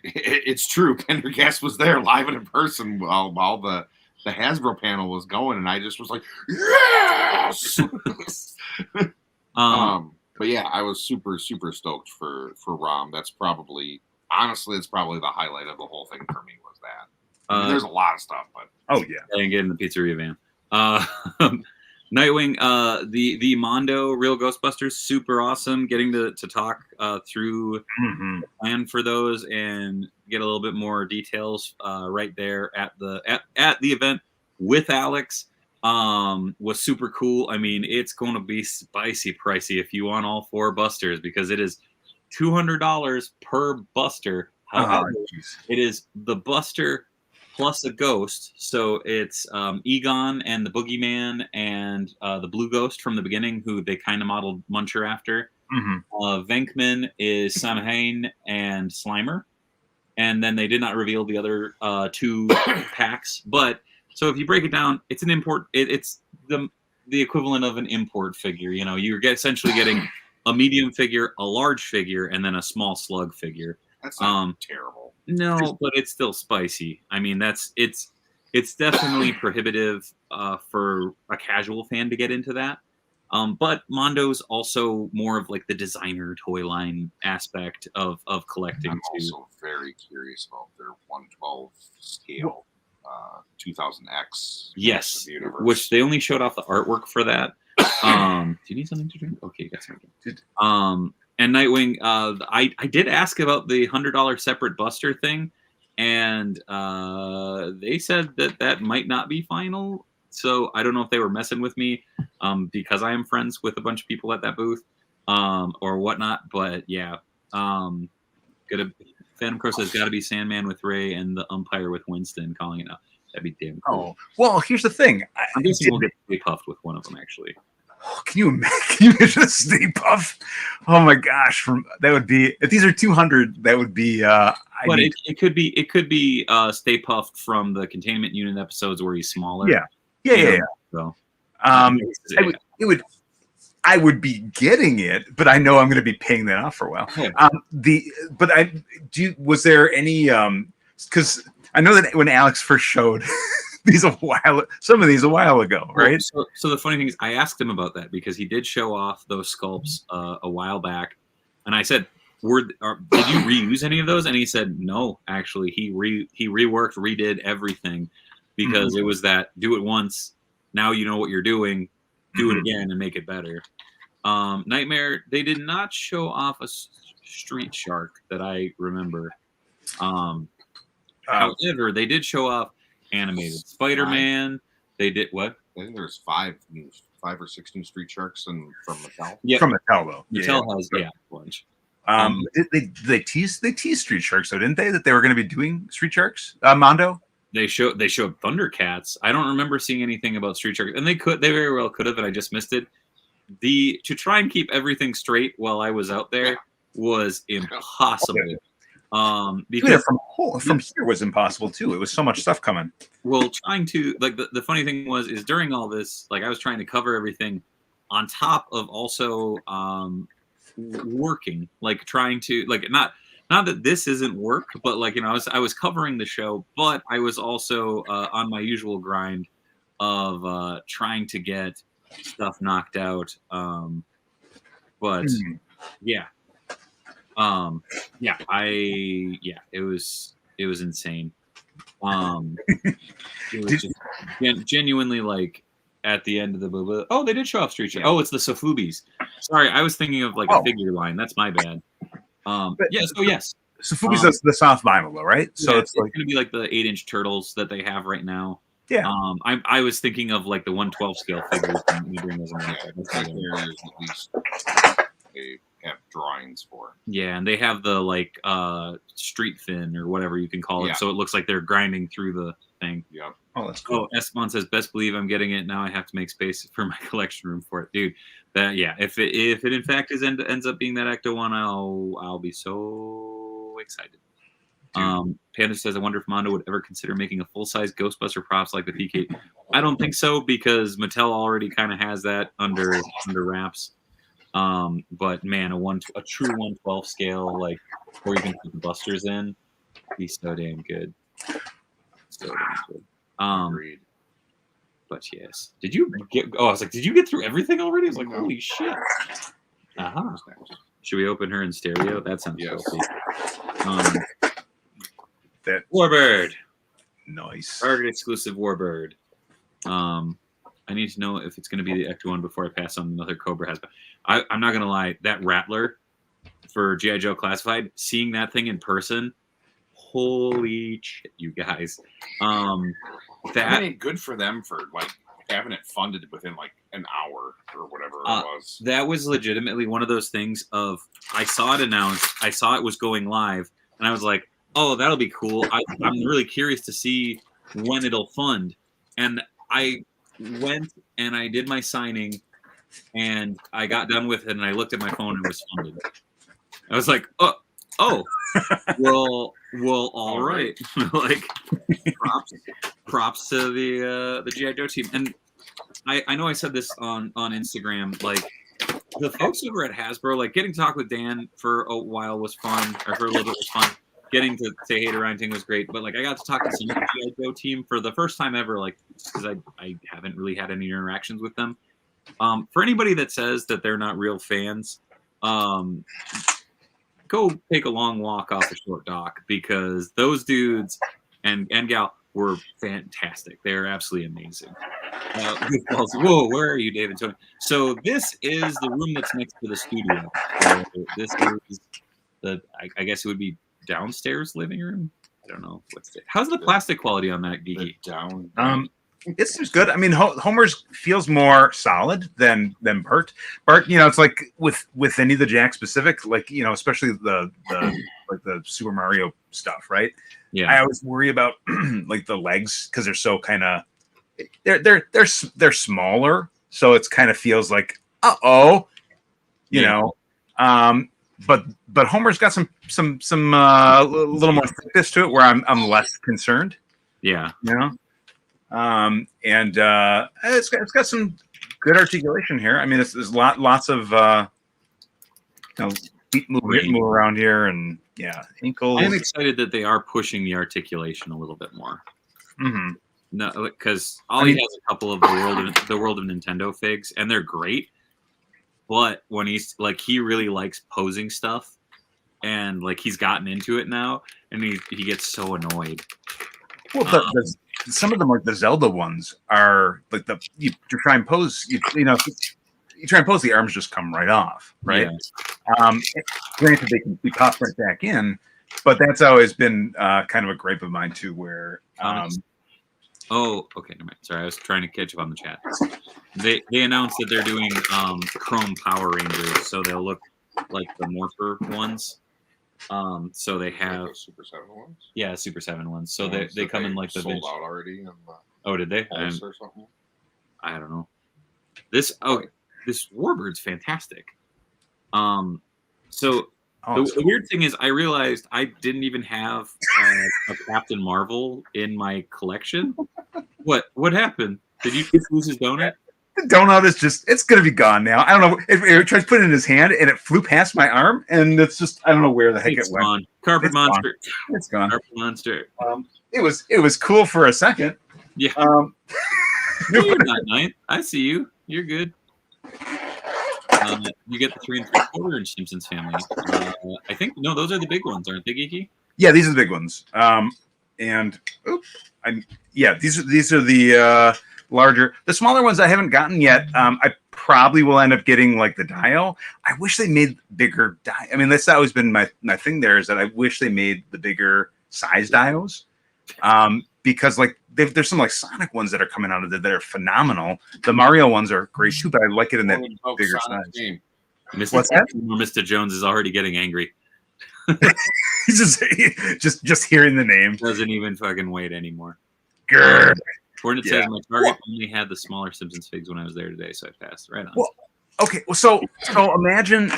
it's true. Pendergast was there live and in person while the Hasbro panel was going, and I just was like, yes. But yeah, I was super stoked for ROM. That's probably, honestly, it's probably the highlight of the whole thing for me was that. I mean, there's a lot of stuff, but oh yeah, I didn't get in the pizzeria van. Nightwing, the Mondo Real Ghostbusters, super awesome. Getting to talk through the plan for those and get a little bit more details right there at the event with Alex was super cool. I mean, it's going to be spicy pricey if you want all 4 busters because it is $200 per buster. However, it is the buster plus a ghost, so it's Egon and the Boogeyman and the Blue Ghost from the beginning, who they kind of modeled Muncher after. Venkman is Samhain and Slimer, and then they did not reveal the other 2 packs. But so if you break it down, it's an import. It's the equivalent of an import figure. You know, you're essentially getting a medium figure, a large figure, and then a small slug figure. That's not terrible. No, but it's still spicy. I mean, it's definitely prohibitive for a casual fan to get into that. But Mondo's also more of like the designer toy line aspect of collecting. I'm also very curious about their 1/12 scale 2000X. Yes, which they only showed off the artwork for that. Do you need something to drink? Okay, you got something. And Nightwing, I did ask about the $100 separate buster thing, and they said that might not be final. So I don't know if they were messing with me because I am friends with a bunch of people at that booth or whatnot. But yeah, Phantom Crow says got to be Sandman with Ray and the umpire with Winston calling it out. That'd be damn cool. Oh well, here's the thing. I'm guessing we'll get Stay Puffed with one of them actually. Can you imagine a Stay Puft? Oh my gosh! That would be, if these are 200. That would be. But it could be Stay Puffed from the containment unit episodes where he's smaller. Yeah. So, I would be getting it, but I know I'm going to be paying that off for a while. Yeah. Was there any? Because I know that when Alex first showed. Some of these a while ago, right? So the funny thing is, I asked him about that because he did show off those sculpts a while back, and I said, did you reuse any of those? And he said, no, actually, he reworked, redid everything because it was that do it once, now you know what you're doing, do it again and make it better. Nightmare, they did not show off a Street Shark that I remember. However, they did show off animated Spider-Man. They did what? I think there's 5 or 6 new Street Sharks from Mattel. Yeah, from Mattel though. Mattel has a bunch. They teased Street Sharks, though, didn't they? That they were going to be doing Street Sharks. Mondo. They showed Thundercats. I don't remember seeing anything about Street Sharks, and they very well could have, and I just missed it. To try and keep everything straight while I was out there was impossible. Because from here was impossible too. It was so much stuff coming. Well, trying to the funny thing is during all this, like I was trying to cover everything on top of also working, like trying to not that this isn't work, but I was covering the show, but I was also on my usual grind of trying to get stuff knocked out. It was insane. It was just genuinely like at the end of the oh, they did show off Street Shark. Oh, it's the Sofubies. Sorry, I was thinking of a figure line. That's my bad. Yes. So Fubi's the soft vinyl, though, right? So yeah, it's going to be like the 8-inch turtles that they have right now. Yeah. I was thinking of like the 1/12 scale figures. And we bring those in There's at least they have drawings for. Yeah, and they have the like street fin or whatever you can call it, so it looks like they're grinding through the thing. Yeah. Oh, that's cool. Oh, Esteban says, "Best believe I'm getting it now. I have to make space for my collection room for it, dude." That if it in fact ends up being that Ecto one, I'll be so excited. Panda says, "I wonder if Mondo would ever consider making a full size Ghostbuster props like the PK." I don't think so because Mattel already kind of has that under wraps. But man, a true 1/12 scale, like where you can put the busters in, be so damn good. So damn good. Agreed. But yes, did you get? Oh, I was like, did you get through everything already? I was like, holy shit. Should we open her in stereo? That sounds filthy. That Warbird. Nice. Target exclusive Warbird. I need to know if it's going to be the Ecto one before I pass on another Cobra has. I'm not going to lie. That Rattler for G.I. Joe Classified, seeing that thing in person, holy shit, you guys. That ain't good for them for like having it funded within like an hour or whatever it was. That was legitimately one of those things of I saw it announced, I saw it was going live, and I was like, oh, that'll be cool. I'm really curious to see when it'll fund. And I went and I did my signing, and I got done with it, and I looked at my phone and it was funded. I was like, oh, well, all right. Like, props to the G.I. Joe team. And I know I said this on Instagram, like, the folks over at Hasbro, like, getting to talk with Dan for a while was fun, or for a little bit was fun. Getting to say hey to Ryan Ting was great, but like I got to talk to some of the G.I. Joe team for the first time ever, like because I haven't really had any interactions with them. For anybody that says that they're not real fans, go take a long walk off a short dock because those dudes and gal were fantastic. They're absolutely amazing. Whoa, where are you, David? So this is the room that's next to the studio. So this is I guess it would be downstairs living room. I don't know how's the plastic quality on that, Geeky? It's good. I mean, Homer's feels more solid than Bert. Bert, it's like with any of the Jack specific, like especially the like the Super Mario stuff, right? Yeah, I always worry about like the legs because they're so kind of they're smaller, so it's kind of feels like you know. But Homer's got some little more thickness to it where I'm less concerned. Yeah. And it's got some good articulation here. I mean, there's lots of feet move around here, and ankles. I'm excited that they are pushing the articulation a little bit more. Mm-hmm. No, because Ollie has a couple of the world of Nintendo figs, and they're great. But when he really likes posing stuff, and like he's gotten into it now, and he gets so annoyed. Well, some of them, like the Zelda ones, are like you try and pose. You try and pose, the arms just come right off, right? Yeah. Granted, they can be popped right back in, but that's always been kind of a gripe of mine too, where. Oh, okay. Never mind. Sorry, I was trying to catch up on the chat. They announced that they're doing Chrome Power Rangers, so they'll look like the Morpher ones. So they have like Super 7 ones. Yeah, Super 7 ones. So they come in like the sold out already. Oh, did they? Or something. I don't know. This Warbird's fantastic. So. The weird thing is, I realized I didn't even have a Captain Marvel in my collection. What happened? Did you lose his donut? The donut is it's going to be gone now. I don't know. It tried to put it in his hand, and it flew past my arm, and it's just, I don't know where the heck it went. Gone. Carpet monster. Gone. It's gone. Carpet monster. It was cool for a second. Yeah. You're not ninth. I see you. You're good. You get the 3 3/4 inch Simpsons family. I think those are the big ones, aren't they, Geeky? Yeah, these are the big ones. These are the larger. The smaller ones I haven't gotten yet. I probably will end up getting like the Dio. I wish they made bigger Dio. I mean, that's always been my thing there is that I wish they made the bigger size Dios. Because like there's some like Sonic ones that are coming out of there that are phenomenal. The Mario ones are great too, but I like it in that bigger size. What's that? Mr. Jones is already getting angry. He's just hearing the name. Doesn't even fucking wait anymore. Grr. Hornet says my Target only had the smaller Simpsons figs when I was there today, so I passed. Right on. Well, okay, well, so imagine.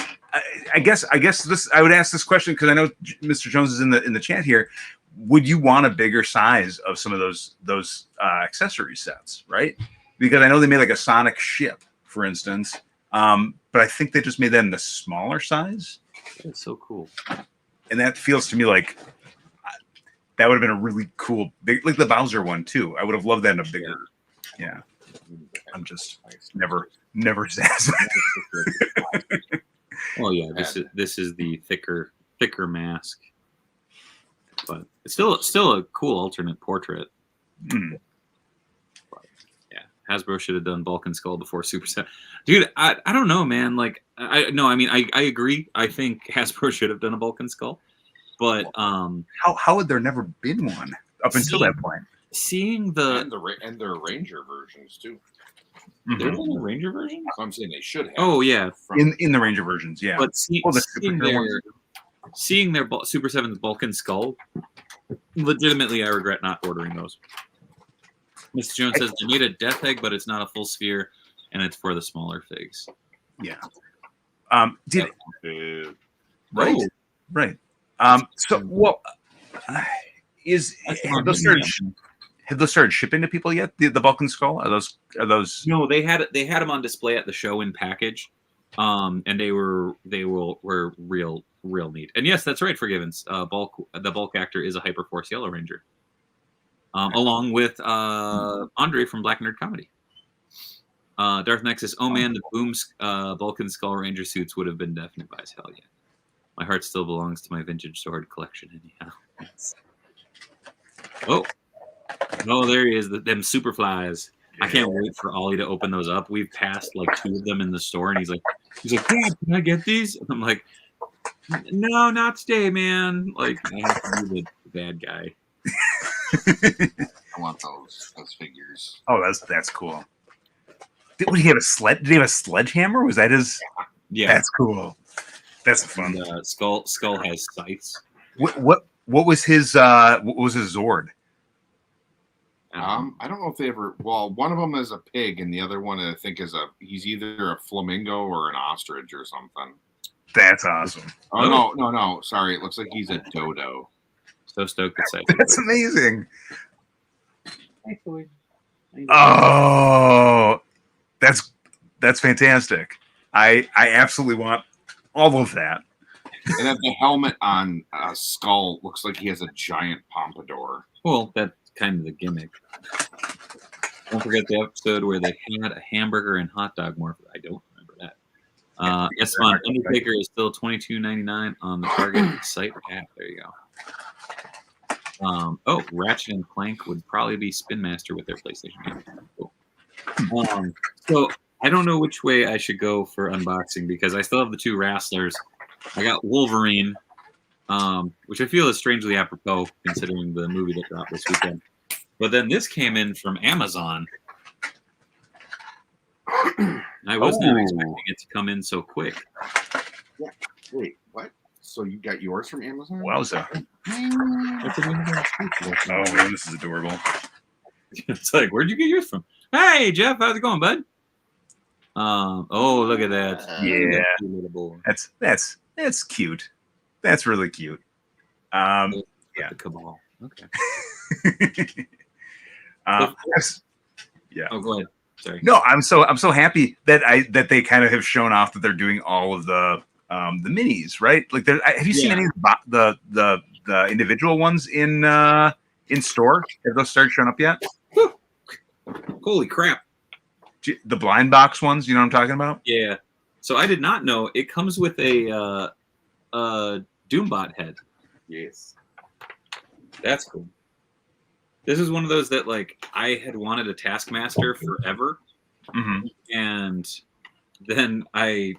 I guess this. I would ask this question because I know Mr. Jones is in the chat here. Would you want a bigger size of some of those accessory sets, right? Because I know they made like a Sonic ship, for instance, but I think they just made that in the smaller size. That's so cool. And that feels to me like that would have been a really cool, big, like the Bowser one too. I would have loved that in a bigger. Yeah, I'm just never satisfied. Oh yeah, this is the thicker mask, but it's still a cool alternate portrait. Mm. Yeah, Hasbro should have done Bulk and Skull before Super Set. Dude, I don't know, man. Like I agree. I think Hasbro should have done a Bulk and Skull, but how would there never been one up until that point? Seeing and their Ranger versions too. Mm-hmm. There's a Ranger version. So I'm saying they should have. Oh yeah, in the Ranger versions, yeah. But seeing their Super 7's Bulk and Skull, legitimately, I regret not ordering those. Mr. Jones says they need a Death Egg, but it's not a full sphere, and it's for the smaller figs. Yeah. Right. Right. So what have those started shipping to people yet? The Bulk and Skull are those? No, they had them on display at the show in package, and they were real neat. And yes, that's right, Forgivens. The Bulk actor is a Hyperforce Yellow Ranger, along with Andre from Black Nerd Comedy. Darth Nexus. Oh man, the Boom's Bulk and Skull Ranger suits would have been definite buys. Hell yeah. My heart still belongs to my vintage sword collection anyhow. Oh, there he is. Them Superflies. I can't wait for Ollie to open those up. We've passed like 2 of them in the store, and he's like, Dad, can I get these? And I'm like, no, not today, man. Like, I have to be the bad guy. I want those figures. Oh, that's cool. Did he have a sled? Did he have a sledgehammer? Was that his? Yeah, that's cool. That's fun. And, Skull has scythes. What was his Zord? I don't know if they ever. Well, one of them is a pig, and the other one I think he's either a flamingo or an ostrich or something. That's awesome. Oh no! Sorry, it looks like he's a dodo. So stoked excited. That's amazing. Oh, that's fantastic. I absolutely want all of that. And then the helmet on Skull looks like he has a giant pompadour. Well, that's kind of the gimmick. Don't forget the episode where they had a hamburger and hot dog morph. I don't remember that. Yes, fun. Undertaker is still $22.99 on the Target site app. There you go. Ratchet and Clank would probably be Spin Master with their PlayStation game. Cool. So I don't know which way I should go for unboxing because I still have the 2 Wrestlers. I got Wolverine, which I feel is strangely apropos considering the movie that dropped this weekend. But then this came in from Amazon. I was not expecting it to come in so quick. Yeah. Wait, what? So you got yours from Amazon? Wowza. Oh, man, this is adorable. It's like, where'd you get yours from? Hey, Jeff, how's it going, bud? Look at that. Yeah. That's cute. That's really cute. Yeah. The Cabal. Okay. Yeah. Oh, go ahead. Sorry. No, I'm so happy that they kind of have shown off that they're doing all of the minis, right? Like, have you seen any of the individual ones in store? Have those started showing up yet? Whew. Holy crap! The blind box ones, you know what I'm talking about? Yeah. So I did not know it comes with a Doombot head. Yes. That's cool. This is one of those that like I had wanted a Taskmaster forever, and then I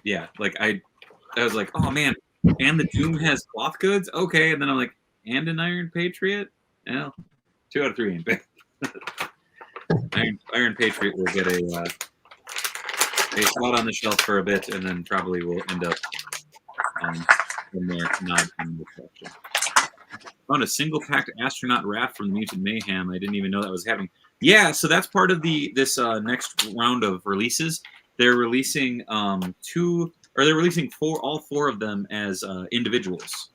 was like, oh man, and the Doom has cloth goods, okay, and then I'm like, and an Iron Patriot, well, 2 out of 3 ain't bad. Iron Patriot will get a spot on the shelf for a bit, and then probably will end up somewhere not in the collection. Found a single-packed astronaut raft from the Mutant Mayhem. I didn't even know that was happening. Yeah, so that's part of this next round of releases. They're releasing all 4 of them as individuals,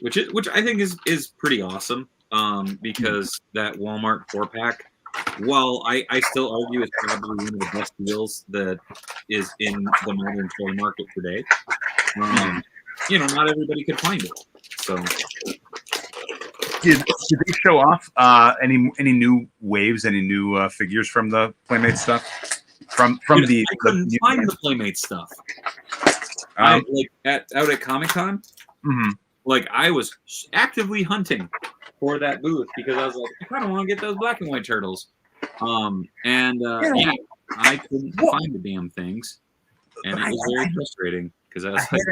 which I think is pretty awesome. Because that Walmart 4-pack, while I still argue it's probably one of the best deals that is in the modern toy market today. Not everybody could find it. So, did they show off any new waves, any new figures from the Playmate stuff? I couldn't find the Playmate stuff. Out at Comic-Con, like I was actively hunting for that booth because I was like, I kind of want to get those black and white turtles. I couldn't find the damn things, and it was very frustrating because I was like,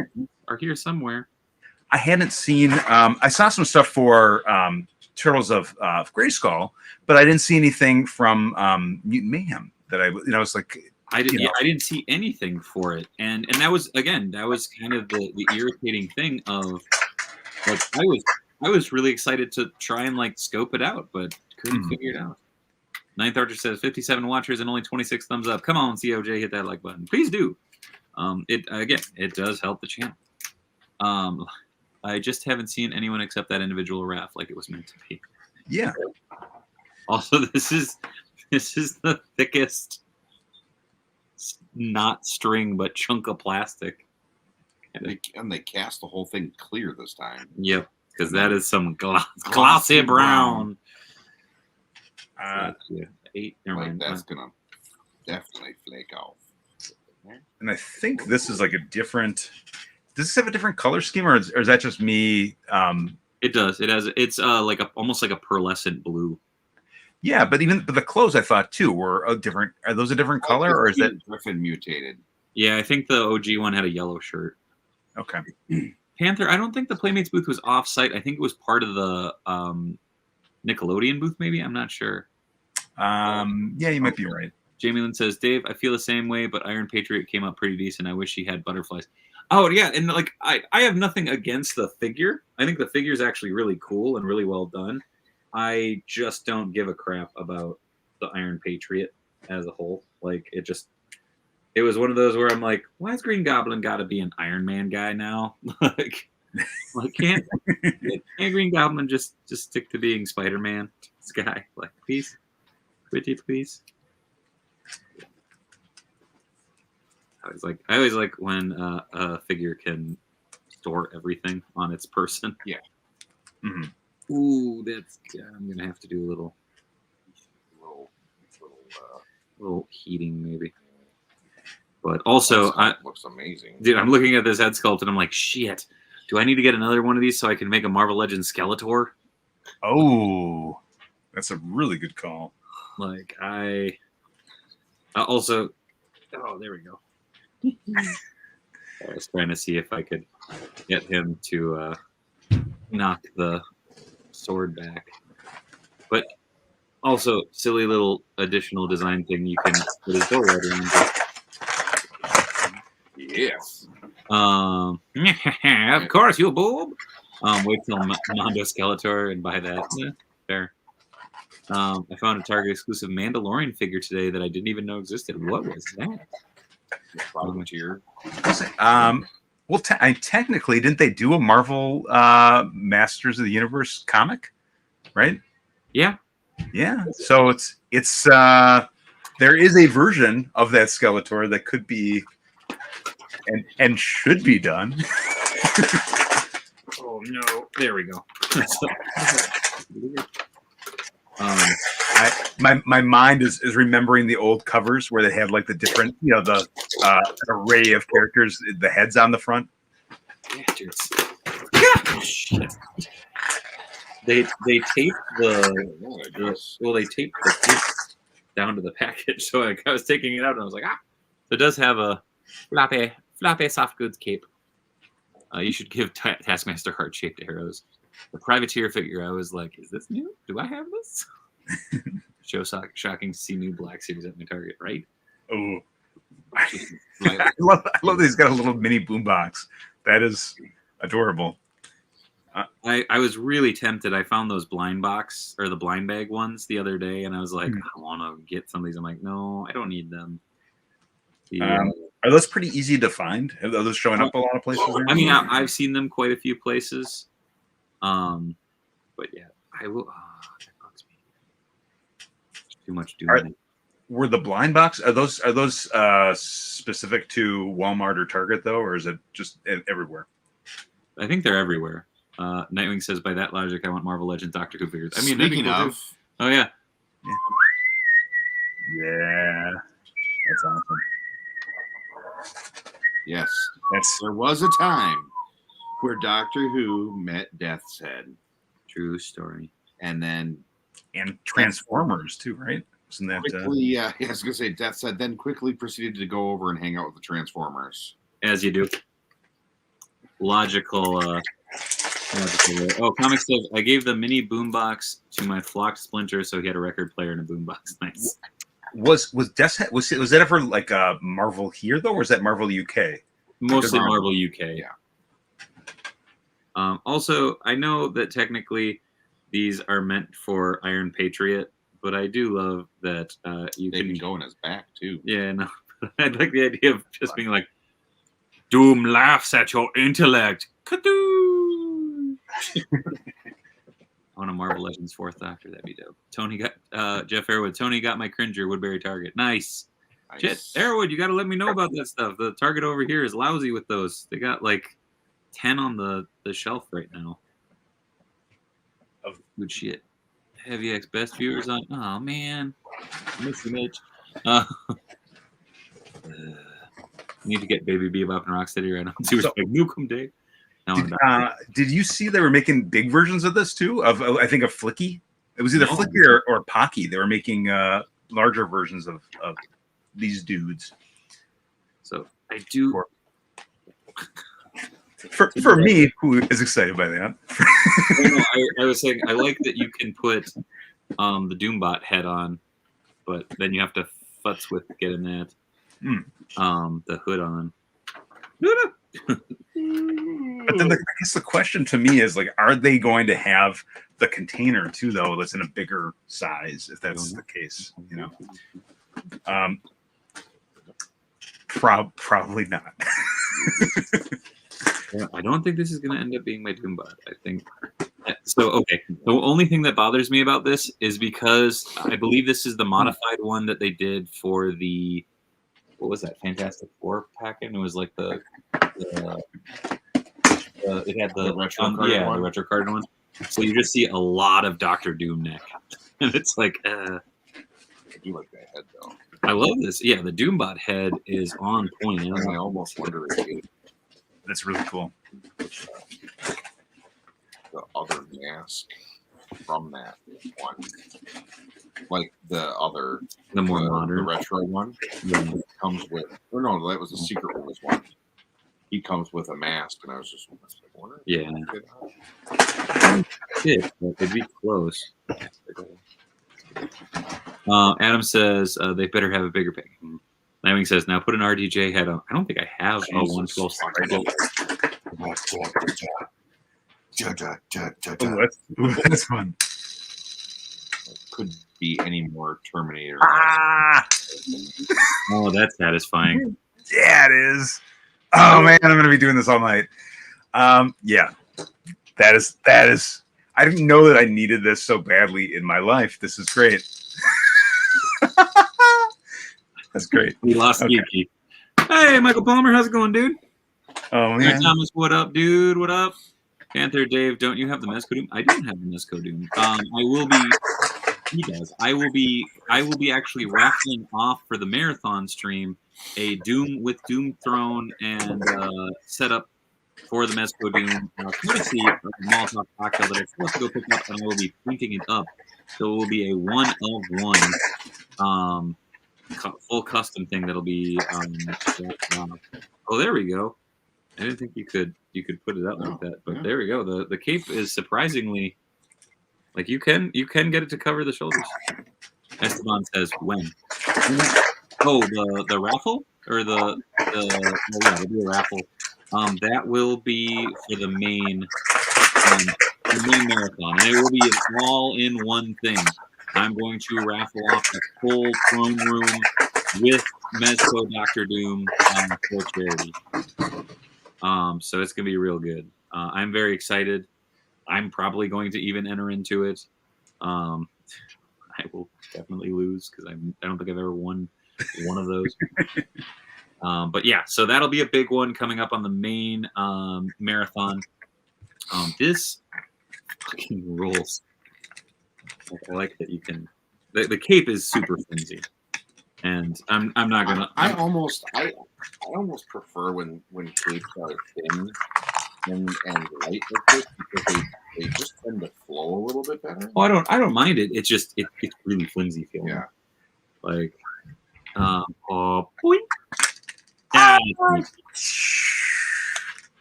are here somewhere. I hadn't seen. I saw some stuff for Turtles of Grayskull, but I didn't see anything from Mutant Mayhem that I was like. I didn't see anything for it, and that was kind of the irritating thing of like I was really excited to try and like scope it out, but couldn't figure it out. Ninth Archer says 57 watchers and only 26 thumbs up. Come on, COJ, hit that like button, please do. It does help the channel. I just haven't seen anyone accept that individual raft like it was meant to be. Yeah. Also, this is the thickest, not string, but chunk of plastic. And they cast the whole thing clear this time. Yep, because that is some glossy brown. 8. Never mind. That's gonna definitely flake off. And I think this is like a different. Does this have a different color scheme, or is that just me? It does. It has. It's almost like a pearlescent blue. Yeah, but the clothes I thought too were a different. Are those a different color, or is that Griffin mutated? Yeah, I think the OG one had a yellow shirt. Okay. Panther. I don't think the Playmates booth was off-site. I think it was part of the Nickelodeon booth. Maybe I'm not sure. Yeah, you might be right. Jamie Lynn says, Dave, I feel the same way, but Iron Patriot came out pretty decent. I wish he had butterflies. Oh, yeah, and like I have nothing against the figure. I think the figure is actually really cool and really well done. I just don't give a crap about the Iron Patriot as a whole. Like, it was one of those where I'm like, why has Green Goblin got to be an Iron Man guy now? like can't Green Goblin just stick to being Spider-Man? This guy, like, please, pretty please. I always like when a figure can store everything on its person. Yeah. Mm-hmm. Ooh, I'm gonna have to do a little heating maybe. But also, looks amazing, dude. I'm looking at this head sculpt and I'm like, shit. Do I need to get another one of these so I can make a Marvel Legends Skeletor? Oh, that's a really good call. Like I also. Oh, there we go. I was trying to see if I could get him to knock the sword back, but also silly little additional design thing you can put his door right around. Yes. Of course, you boob. Wait till Mondo Skeletor and buy that. Yeah, fair. I found a Target exclusive Mandalorian figure today that I didn't even know existed. What was that? Volunteer. Well, technically, didn't they do a Marvel Masters of the Universe comic? Right? Yeah. Yeah. So it's there is a version of that Skeletor that could be and should be done. Oh no! There we go. My mind is remembering the old covers where they had like the different, the array of characters, the heads on the front. Yeah, shit. They tape they tape the tape down to the package. So I was taking it out and I was like, ah. So it does have a floppy soft goods cape. You should give Taskmaster heart-shaped arrows. The privateer figure, I was like, is this new? Do I have this? Shocking to see new Black Series at my Target, right? Oh, I love that he's got a little mini boombox. That is adorable. I was really tempted. I found those blind box or the blind bag ones the other day, and I was like, I want to get some of these. I'm like, no, I don't need them. Are those pretty easy to find? Are those showing up a lot of places? I mean, I've seen them quite a few places. But yeah, I will. That bugs me. Too much doing. Were the blind box? Are those specific to Walmart or Target though, or is it just everywhere? I think they're everywhere. Nightwing says, by that logic, I want Marvel Legends Doctor Who figures. I mean, speaking of, oh yeah, yeah, that's awesome. Yes, there was a time where Doctor Who met Death's Head. True story. And Transformers too, right? Isn't that quickly? Yeah, I was gonna say Death's Head. Then quickly proceeded to go over and hang out with the Transformers, as you do. Logical. Oh, Comic says, I gave the mini boombox to my flocked Splinter, so he had a record player and a boombox. Nice. Was Death's Head, was that ever like Marvel here though, or is that Marvel UK? Mostly Marvel UK. Yeah. Also, I know that technically these are meant for Iron Patriot, but I do love that you can go in his back too. Yeah, no, I like the idea of just being like, Doom laughs at your intellect. Kadoo! On a Marvel Legends 4th Doctor, that'd be dope. Tony got Jeff Airwood. Tony got my Cringer Woodbury Target. Nice. Shit, Airwood, you got to let me know about that stuff. The Target over here is lousy with those. They got like 10 on the shelf right now. Of good shit. Heavy X best viewers on. Oh man, miss you, Mitch. Need to get Baby Bebop and Rocksteady right now. See what's like Nukem Day. Did you see they were making big versions of this too? I think of Flicky. It was either Flicky or Pocky. They were making larger versions of these dudes. So I do. For me, who is excited by that. I was saying I like that you can put the Doombot head on, but then you have to futz with getting that the hood on. But then I guess the question to me is like, are they going to have the container too, though, that's in a bigger size, if that's the case, you know? Probably not. I don't think this is going to end up being my Doombot. I think so. Okay. The only thing that bothers me about this is because I believe this is the modified one that they did for the, what was that, Fantastic Four packet? It was like it had the retro card one. The retro card one. So you just see a lot of Doctor Doom neck, and it's like, I do like that head though. I love this. Yeah, the Doombot head is on point. I almost wonder if that's really cool. The other mask from that one, like the more modern, the retro one, comes with. Or no, that was the Secret Wars one. He comes with a mask, and I was just wondering. Yeah, it'd be close. Adam says they better have a bigger pick. Lambing says, now put an RDJ head on. I don't think I have a 112. That's fun. Could be any more Terminator. Oh, that's satisfying. Yeah, it is. Oh man, I'm gonna be doing this all night. Yeah, that is. I didn't know that I needed this so badly in my life. This is great. That's great. We lost Geeky. Hey, Michael Palmer, how's it going, dude? Oh man, Thomas, what up, dude? What up? Panther Dave, don't you have the Mesco Doom? I don't have the Mesco Doom. I will be. He does. I will be actually raffling off for the marathon stream a Doom with Doom Throne and setup for the Mezco Doom, courtesy of the Molotov cocktail that I'm supposed to go pick up, and I will be printing it up. So it will be a 1 of 1 full custom thing that'll be. Oh, there we go. I didn't think you could put it out like that, but there we go. The cape is surprisingly like you can get it to cover the shoulders. Esteban says when. Oh, the raffle or it'll be a raffle. That will be for the main marathon, and it will be all in one thing. I'm going to raffle off a full throne room with Mezco Doctor Doom for charity. So it's gonna be real good. I'm very excited. I'm probably going to even enter into it. I will definitely lose because I don't think I've ever won one of those. But yeah, so that'll be a big one coming up on the main marathon. This fucking rules. I like that you can. The cape is super flimsy, and I'm not gonna. I almost prefer when capes are thin and light like this because they just tend to flow a little bit better. Oh, I don't mind it. It's just it's really flimsy feeling. Yeah. Like, boing.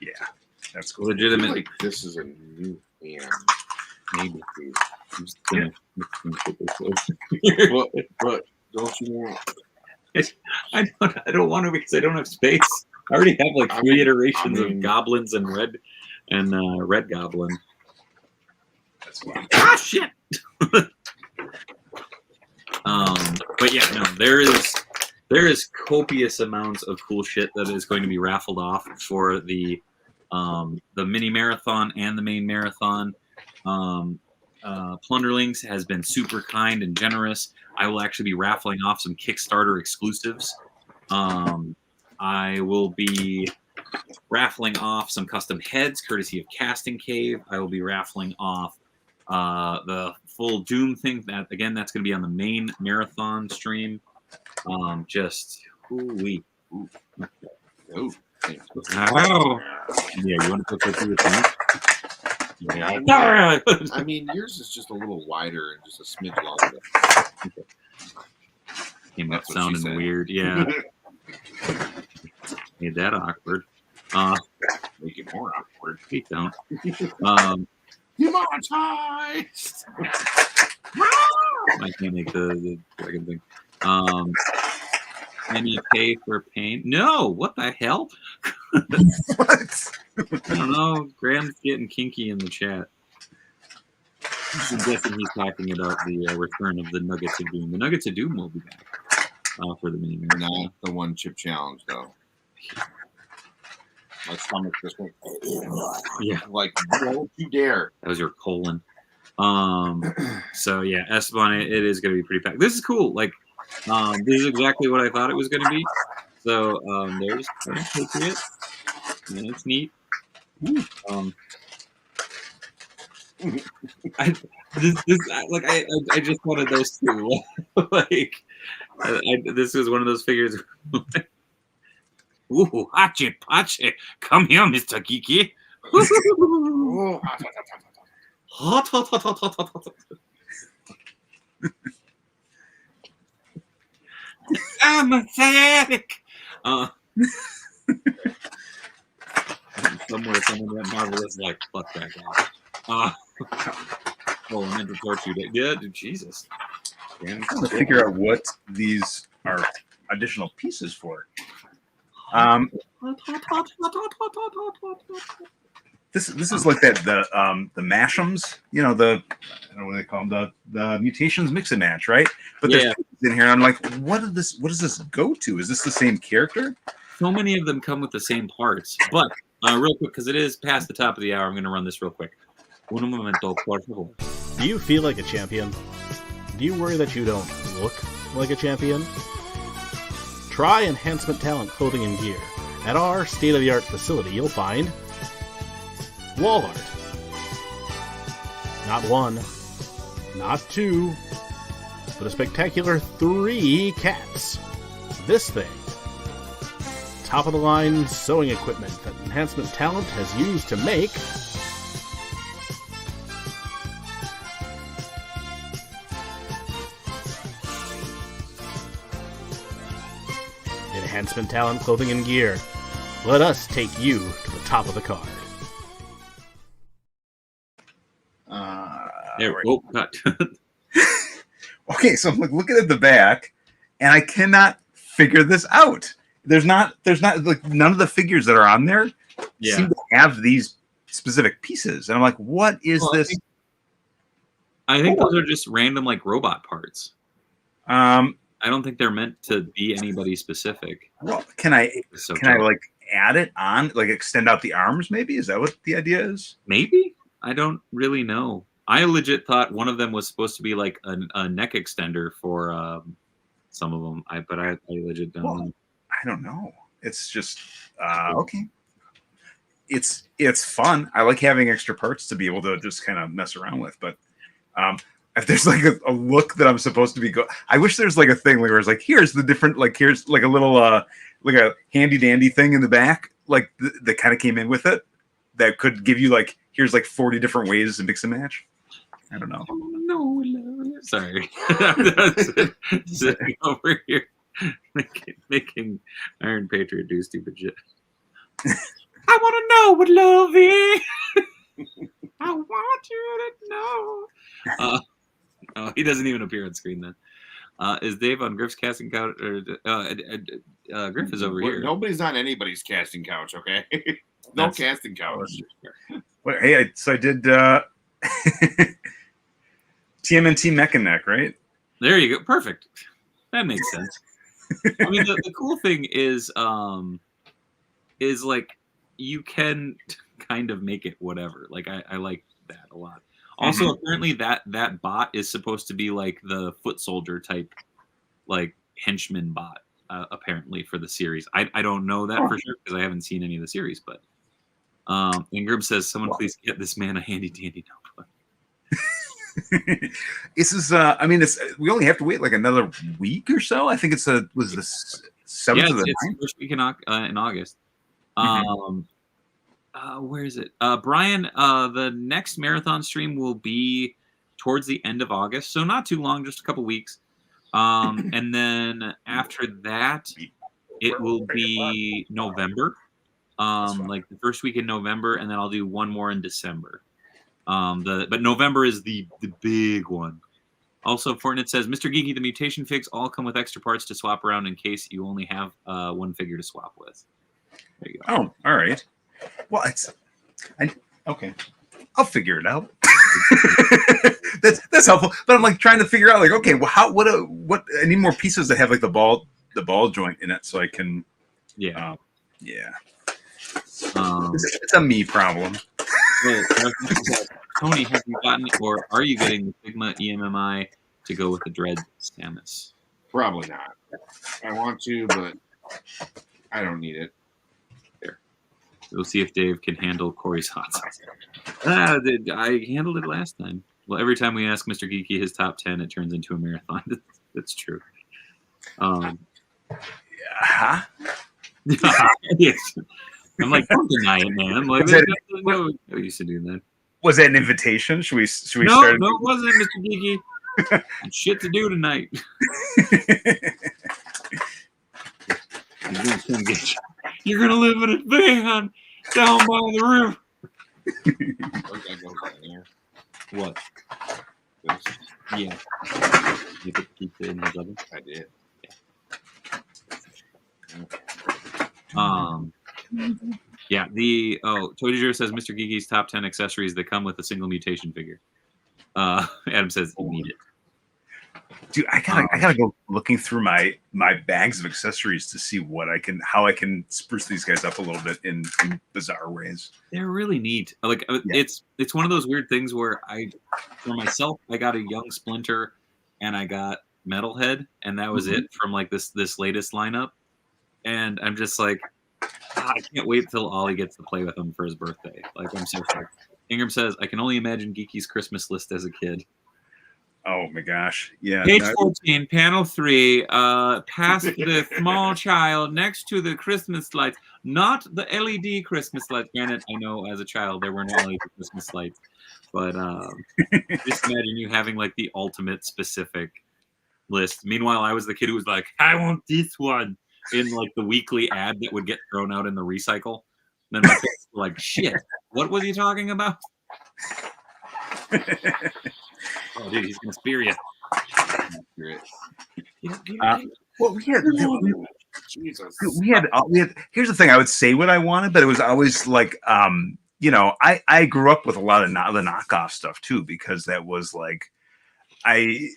Yeah, that's cool. Legitimately, like this is a new fan. maybe. I'm just gonna but don't you want? I don't want to because I don't have space. I already have like three iterations of goblins and red goblin. That's fine. Ah, shit. But yeah, no, there is copious amounts of cool shit that is going to be raffled off for the mini marathon and the main marathon. Plunderlings has been super kind and generous. I will actually be raffling off some Kickstarter exclusives. I will be raffling off some custom heads courtesy of Casting Cave. I will be raffling off the full Doom thing. That's going to be on the main marathon stream. Just ooh-wee. Ooh. Oh. Oh. Yeah, you want to put this through the thing? Yeah, I mean, yours is just a little wider and just a smidge longer. Okay. Came up sounding weird. Yeah. Made that awkward. Make it more awkward. Please don't. Demonetized! I can't make the dragon thing. Any pay for pain? No. What the hell? What? I don't know. Graham's getting kinky in the chat. I'm guessing he's talking about the return of the Nuggets of Doom. The Nuggets of Doom will be back for the mini marathon. Not the one chip challenge, though. My stomach just went. Yeah. Like, don't you dare. That was your colon. So yeah, Esteban, it is going to be pretty packed. This is cool. Like, this is exactly what I thought it was going to be. So there's it. And it's neat. I just wanted those two. Like, this was one of those figures. Ooh, hachi pachi. Come here, Mr. Geeky. Hot, hot, hot, hot, hot, hot, hot. I'm a sciatic. Somewhere someone went marvelous like fuck that guy. Oh, I meant to torture you. Yeah, dude, Jesus. I'm trying to figure out what these are additional pieces for. This is like that the mashems, you know, I don't know what they call them, the mutations mix and match, right? But there's pieces in here, and I'm like, what does this go to? Is this the same character? So many of them come with the same parts, but real quick, because it is past the top of the hour, I'm going to run this real quick. Un momento, por favor. Do you feel like a champion? Do you worry that you don't look like a champion? Try Enhancement Talent Clothing and Gear. At our state-of-the-art facility, you'll find wall art. Not one, not two, but a spectacular 3 cats. This thing. Top-of-the-line sewing equipment that enhancement talent has used to make enhancement talent, clothing, and gear. Let us take you to the top of the card. Cut. Okay, so I'm like looking at the back, and I cannot figure this out. There's not like none of the figures that are on there seem to have these specific pieces, and I'm like, what is this? I think those are just random like robot parts. I don't think they're meant to be anybody specific. Well, can I like add it on, like extend out the arms? Maybe is that what the idea is? Maybe, I don't really know. I legit thought one of them was supposed to be like a neck extender for some of them. But I legit don't know. I don't know. It's just okay. It's fun. I like having extra parts to be able to just kind of mess around with. But if there's like a look that I'm supposed to be I wish there's like a thing where it's like here's the different, like here's like a little like a handy dandy thing in the back, like that kind of came in with it that could give you like here's like 40 different ways to mix and match. I don't know. No, sorry. Sitting over here making Iron Patriot do stupid shit. I want to know what love is. I want you to know. Oh, he doesn't even appear on screen then. Is Dave on Griff's casting couch? Or Griff is over here. Nobody's on anybody's casting couch, okay? No casting couch. Well, hey, I did TMNT Mech and Neck, right? There you go. Perfect. That makes sense. I mean, the cool thing is like you can kind of make it whatever. Like I like that a lot. Also, apparently that bot is supposed to be like the foot soldier type, like henchman bot. Apparently for the series, I don't know that for sure because I haven't seen any of the series. But Ingram says, "Someone please get this man a handy dandy notebook." This is I mean we only have to wait like another week or so. I think was the 7th of the 9th? First week in August. Where is it? Brian, the next marathon stream will be towards the end of August, so not too long, just a couple weeks. And then after that it will be November. Like the first week in November, and then I'll do one more in December. But November is the big one. Also, Fortnite says, Mr. Geeky, the mutation figs all come with extra parts to swap around in case you only have one figure to swap with. There you go. Oh, all right. Well, okay. I'll figure it out. that's helpful. But I'm like trying to figure out like, okay, well, what I need more pieces that have like the ball joint in it so I can. Yeah. It's a me problem. Well, Tony, have you gotten or are you getting the Sigma EMMI to go with the Dread Samus? Probably not. I want to, but I don't need it. There. We'll see if Dave can handle Corey's hot sauce. I handled it last time. Well, every time we ask Mr. Geeky his top 10, it turns into a marathon. That's true. Yes. I'm like, don't deny it, man. I'm like, no, I used to do that. Was that an invitation? Should we No, start? No, it wasn't, Mr. Geeky. Shit to do tonight. You're gonna live in a van down by the river. What? This. Yeah. You could keep it in his oven? I did. Yeah. Toy Jiro says Mr. Geeky's top 10 accessories that come with a single mutation figure. Adam says you need it. Dude, I gotta go looking through my bags of accessories to see how I can spruce these guys up a little bit in bizarre ways. They're really neat. Like it's one of those weird things where for myself, I got a young Splinter and I got Metalhead, and that was it from like this latest lineup. And I'm just like, I can't wait till Ollie gets to play with them for his birthday. Like I'm so excited. Ingram says, I can only imagine Geeky's Christmas list as a kid. Oh my gosh. Yeah. Page 14, panel 3, past the small child next to the Christmas lights. Not the LED Christmas lights. Granted, I know as a child there were no LED Christmas lights, but just imagine you having like the ultimate specific list. Meanwhile, I was the kid who was like, I want this one in like the weekly ad that would get thrown out in the recycle. And then my parents were like, shit, what was he talking about? Oh, dude, he's gonna spear you. Well, Jesus. we had. Here's the thing: I would say what I wanted, but it was always like, I grew up with a lot of the knockoff stuff too, because that was like, I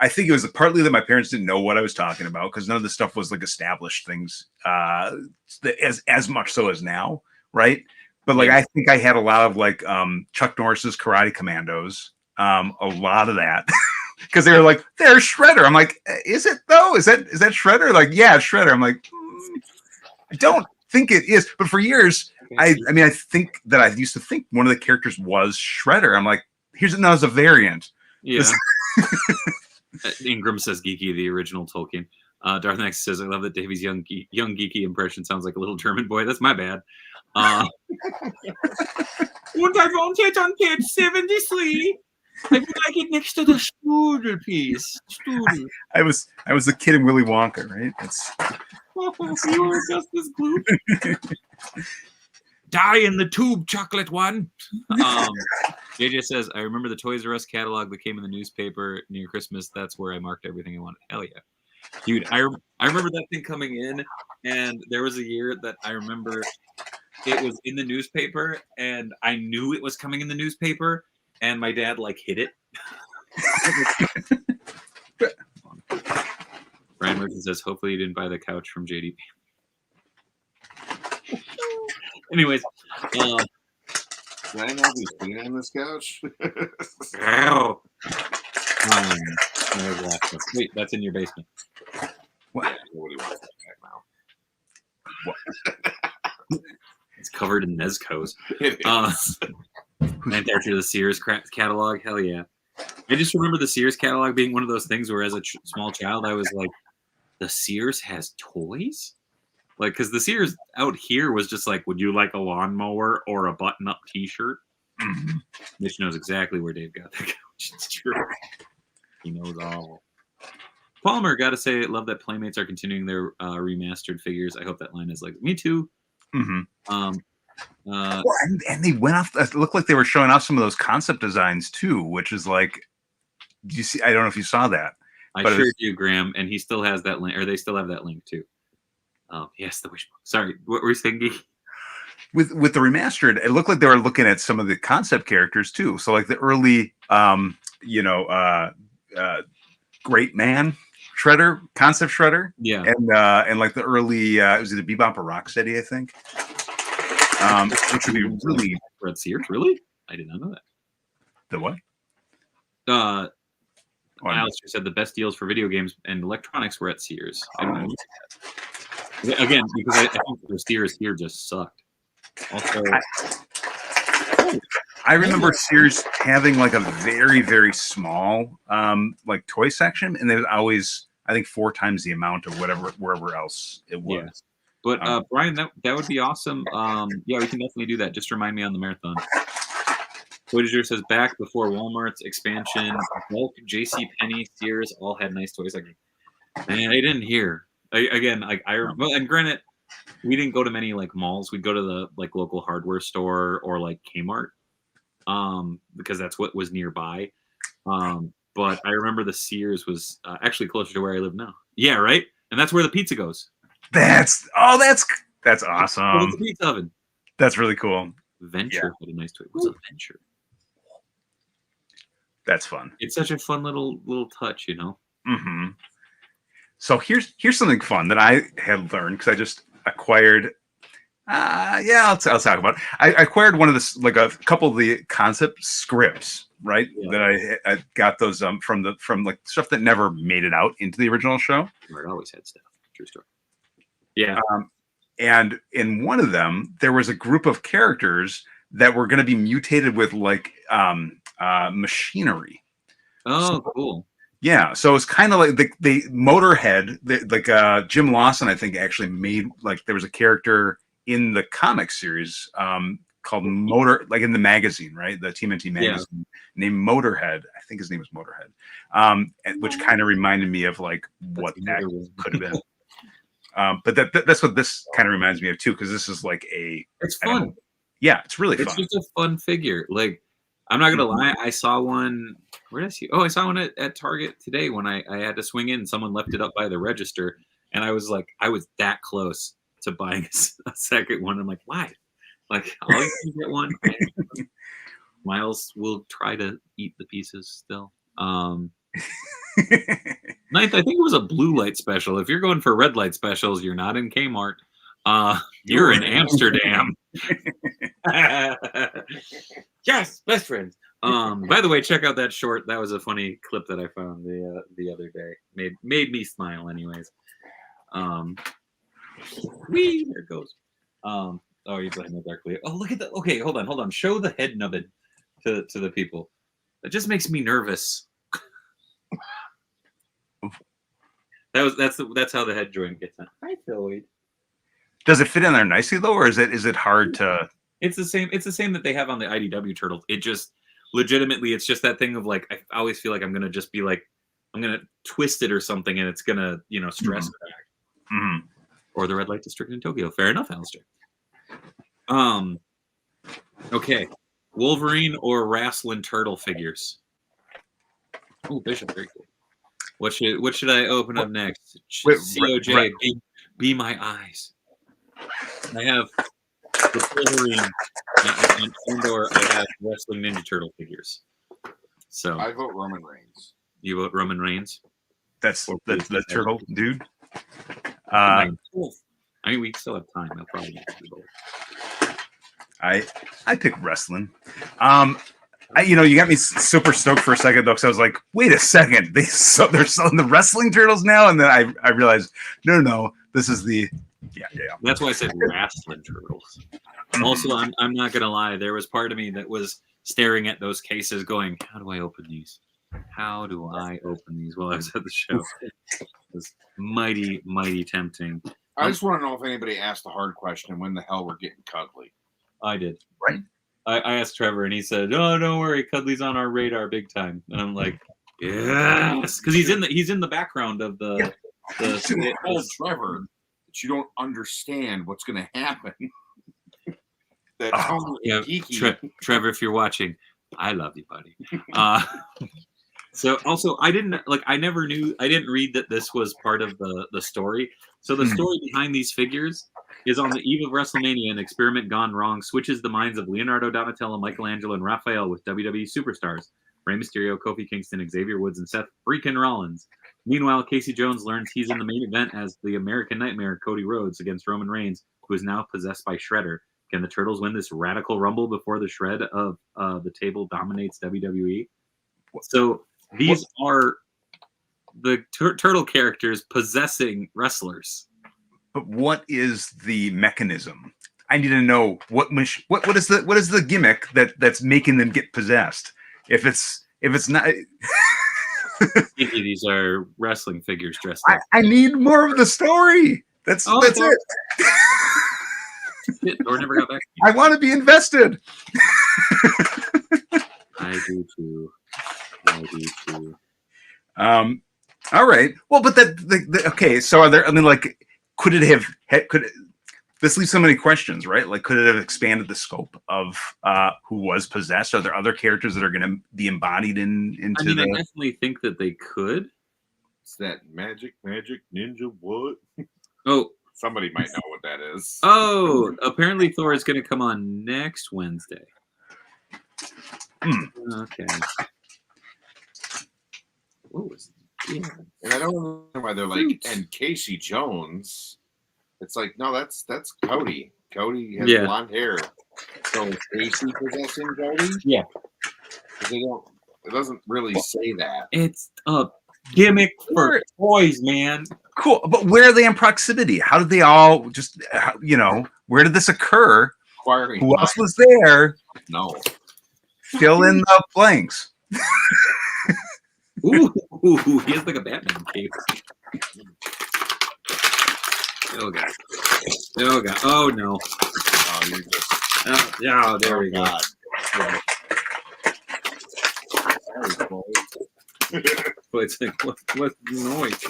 think it was partly that my parents didn't know what I was talking about, because none of the stuff was like established things, as much so as now, right? But like, I think I had a lot of like Chuck Norris's Karate Commandos, a lot of that. Because they were like, there's Shredder. I'm like, is it though? Is that Shredder? Like, yeah, it's Shredder. I'm like, I don't think it is. But for years, I mean, I think that I used to think one of the characters was Shredder. I'm like, here's it now as a variant. Yeah. Ingram says Geeky, the original Tolkien. Darth Next says, I love that Davy's young Geeky impression sounds like a little German boy. That's my bad. And I want it on page 73. I would like it next to the strudel, please. Strudel. I was the kid in Willy Wonka, right? You were just this glue. Die in the tube, chocolate one. JJ says, I remember the Toys R Us catalog that came in the newspaper near Christmas. That's where I marked everything I wanted. Hell yeah. Dude, I remember that thing coming in, and there was a year that I remember it was in the newspaper, and I knew it was coming in the newspaper, and my dad like hid it. Brian Merton says, hopefully you didn't buy the couch from JD. Anyways, Did I know who's sitting on this couch? Wait, that's in your basement. What? Yeah, nobody wants that back now. What? It's covered in Nezcos. It is. After the Sears catalog, hell yeah. I just remember the Sears catalog being one of those things where as a small child, I was like, the Sears has toys? Like, because the Sears out here was just like, would you like a lawnmower or a button-up T-shirt? Mm-hmm. Mitch knows exactly where Dave got that couch. It's true. He knows all. Palmer, gotta say, love that Playmates are continuing their remastered figures. I hope that line is like, me too. Mm-hmm. Well, and they went off. It looked like they were showing off some of those concept designs too, which is like, do you see? I don't know if you saw that. I sure do, Graham, and he still has that link, or they still have that link too. Yes, the Wishbone. Sorry, what were you saying, Geek? With the remastered, it looked like they were looking at some of the concept characters too. So like the early, Great Man Shredder, concept Shredder, yeah, and like the early, it was either Bebop or Rocksteady, I think. Which would be really Red Sears. Really, I did not know that. The what? Alistair said the best deals for video games and electronics were at Sears. I don't know. Again, because I think the Sears here just sucked. Also, I remember Sears having like a very, very small like toy section, and there was always, I think, 4 times the amount of wherever else it was. Yeah. But Brian, that would be awesome. Yeah, we can definitely do that. Just remind me on the marathon. Voyager says back before Walmart's expansion, Bulk, JCPenney, Sears all had nice toys. Like, man, I didn't hear. Well, and granted, we didn't go to many like malls. We'd go to the like local hardware store or like Kmart, because that's what was nearby. But I remember the Sears was actually closer to where I live now. Yeah, right. And that's where the pizza goes. That's awesome. The pizza oven. That's really cool. Venture had a nice toy. What's a Venture? That's fun. It's such a fun little touch, you know. Mm-hmm. So here's something fun that I had learned because I just acquired. I'll talk about it. I acquired one of the like a couple of the concept scripts, right? Yeah. That I got those from like stuff that never made it out into the original show. It always had stuff. True story. Yeah. And in one of them, there was a group of characters that were going to be mutated with like machinery. Oh, cool. Yeah, so it's kind of like the Motorhead, like Jim Lawson, I think, actually made like there was a character in the comic series called Motor, like in the magazine, right? The TMNT magazine, named Motorhead. I think his name was Motorhead, which kind of reminded me of like what that could have been. But that's what this kind of reminds me of too, because this is like it's fun. Yeah, it's really fun. It's just a fun figure. Like, I'm not gonna lie, I saw one. Where did I see? Oh, I saw one at Target today when I had to swing in. And someone left it up by the register, and I was that close to buying a second one. I'm like, why? Like, I'll even get one. Miles will try to eat the pieces still. Ninth, I think it was a blue light special. If you're going for red light specials, you're not in Kmart. You're in Amsterdam. Yes, best friends. By the way, check out that short. That was a funny clip that I found the other day. Made me smile, anyways. Wee, there it goes. Oh, you're playing it darkly. Oh, look at that. Okay, hold on. Show the head nubbin to the people. That just makes me nervous. That's how the head joint gets in. Hi, Philly. Does it fit in there nicely though, or is it hard to? It's the same that they have on the IDW turtles. It just legitimately, it's just that thing of like, I always feel like I'm gonna just be like, I'm gonna twist it or something, and it's gonna stress it back. Mm-hmm. Or the red light district in Tokyo. Fair enough, Alistair. Okay, Wolverine or wrestling turtle figures. Oh, Bishop, very cool. What should I open up next? COJ, be my eyes. I have the Wolverine and/or I have wrestling Ninja Turtle figures. So I vote Roman Reigns. You vote Roman Reigns? That's the turtle dude. I mean, we still have time. I'll probably have to do both. I pick wrestling. You got me super stoked for a second though, because I was like, wait a second, they're selling the wrestling turtles now, and then I realized, no, this is the yeah. That's why I said wrestling turtles. Also, I'm not gonna lie, there was part of me that was staring at those cases, going, how do I open these? How do I open these while I was at the show? It was mighty, mighty tempting. I just want to know if anybody asked the hard question: when the hell we're getting cuddly? I did. Right. I asked Trevor, and he said, "Oh, don't worry, Cuddly's on our radar big time." And I'm like, "Yes," because he's in the background of the. Trevor, that you don't understand what's going to happen. Geeky. Trevor, if you're watching, I love you, buddy. So also, I didn't read that this was part of the story. So the story behind these figures is on the eve of WrestleMania, an experiment gone wrong switches the minds of Leonardo, Donatello, Michelangelo, and Raphael with WWE superstars Rey Mysterio, Kofi Kingston, Xavier Woods, and Seth freaking Rollins. Meanwhile, Casey Jones learns he's in the main event as the American Nightmare, Cody Rhodes, against Roman Reigns, who is now possessed by Shredder. Can the Turtles win this radical rumble before the shred of the table dominates WWE? So these are the turtle characters possessing wrestlers. But what is the mechanism? I need to know what is the gimmick that's making them get possessed? If it's not, these are wrestling figures dressed up. I need more of the story. That's it. Or never got back. I want to be invested. I do too. All right. Well, but okay. So are there? I mean, like, could this leave so many questions, right? Like, could it have expanded the scope of who was possessed? Are there other characters that are going to be embodied into? I definitely think that they could. It's that magic ninja what? Oh, somebody might know what that is. Oh, apparently Thor is going to come on next Wednesday. Okay. Yeah. And I don't know why they're like, and Casey Jones. It's like, no, that's Cody. Cody has blonde hair. So Casey possessing Cody? Yeah. It doesn't really say that. It's a gimmick for toys, man. Cool. But where are they in proximity? How did they all just, where did this occur? Who else was there? No. Fill in the blanks. Ooh, he has like a Batman cape. Oh, God. Oh god. Oh no. Oh, you're just, Yeah. There we go. God. But it's like what's the noise?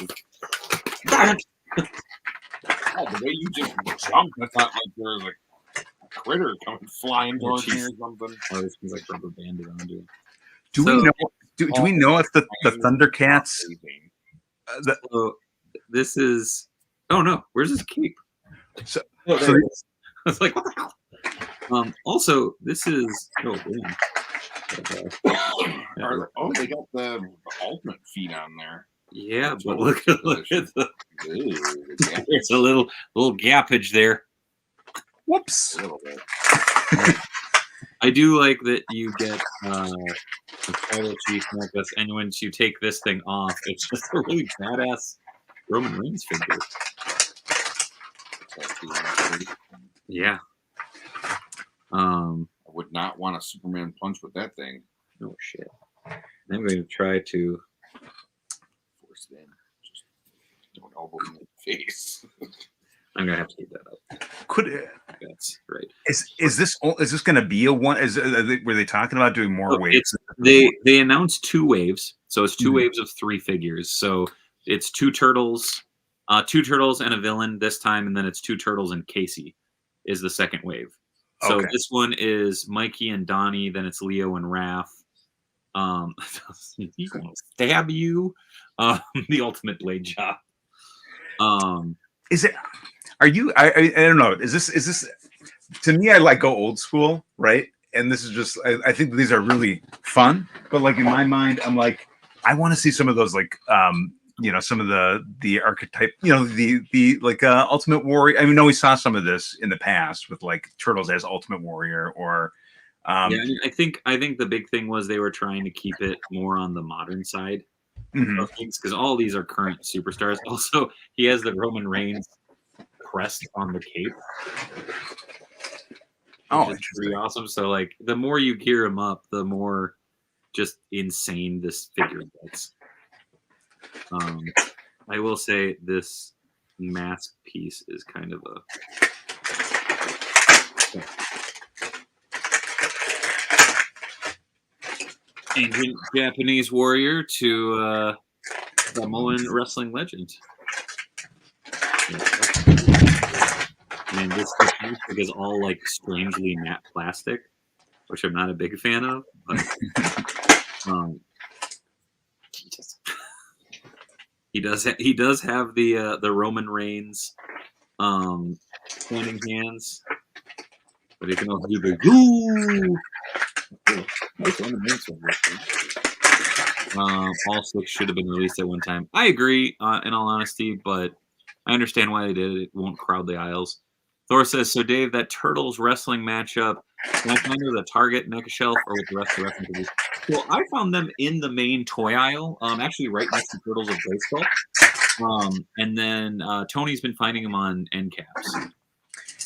Oh, the way you just jumped, I thought like there was like a critter coming flying towards me or something. Oh, this thing's like rubber banded onto it. Do we know? Do we know if the Thundercats? So this is. Oh no! Where's his cape? So I was like, what the hell? Also, this is. Oh, damn. Oh, they got the ultimate feet on there. Yeah, That's but what look at the. Ooh, There's a little gappage there. Whoops. a little bit. I do like that you get the tribal chief necklace, and once you take this thing off, it's just a really badass Roman Reigns figure. Yeah. I would not want a Superman punch with that thing. Oh shit. I'm going to try to Force it in. Just don't elbow me in the face. I'm gonna have to keep that up. Could That's right. is this going to be a one? Were they talking about doing more waves? They announced 2 waves, so it's 2 Mhm. waves of 3 figures. So it's 2 turtles and a villain this time, and then it's 2 turtles and Casey is the second wave. So Okay. this one is Mikey and Donnie, then it's Leo and Raph. He's gonna stab you. The ultimate blade job. Is it? Are you? I don't know. Is this? To me, I like go old school, right? And this is just. I think these are really fun. But like in my mind, I'm like, I want to see some of those like some of the archetype, the like Ultimate Warrior. I know we saw some of this in the past with like Turtles as Ultimate Warrior or. Yeah, I think the big thing was they were trying to keep it more on the modern side of things because all these are current superstars. Also, he has the Roman Reigns crest on the cape. Oh, it's pretty awesome. So like the more you gear him up, the more just insane this figure gets. I will say this mask piece is kind of a ancient Japanese warrior to Samoan wrestling legend. And this plastic is all like strangely matte plastic, which I'm not a big fan of. But he does have the Roman Reigns pointing hands, but he can also do the goo. All 6 should have been released at one time. I agree, in all honesty, but I understand why they did it. It won't crowd the aisles. Thor says, so Dave, that Turtles wrestling matchup, can I find her the Target Mecha Shelf or with the rest of the wrestling figures? Well, I found them in the main toy aisle, actually right next to Turtles of Baseball. And then Tony's been finding them on end caps.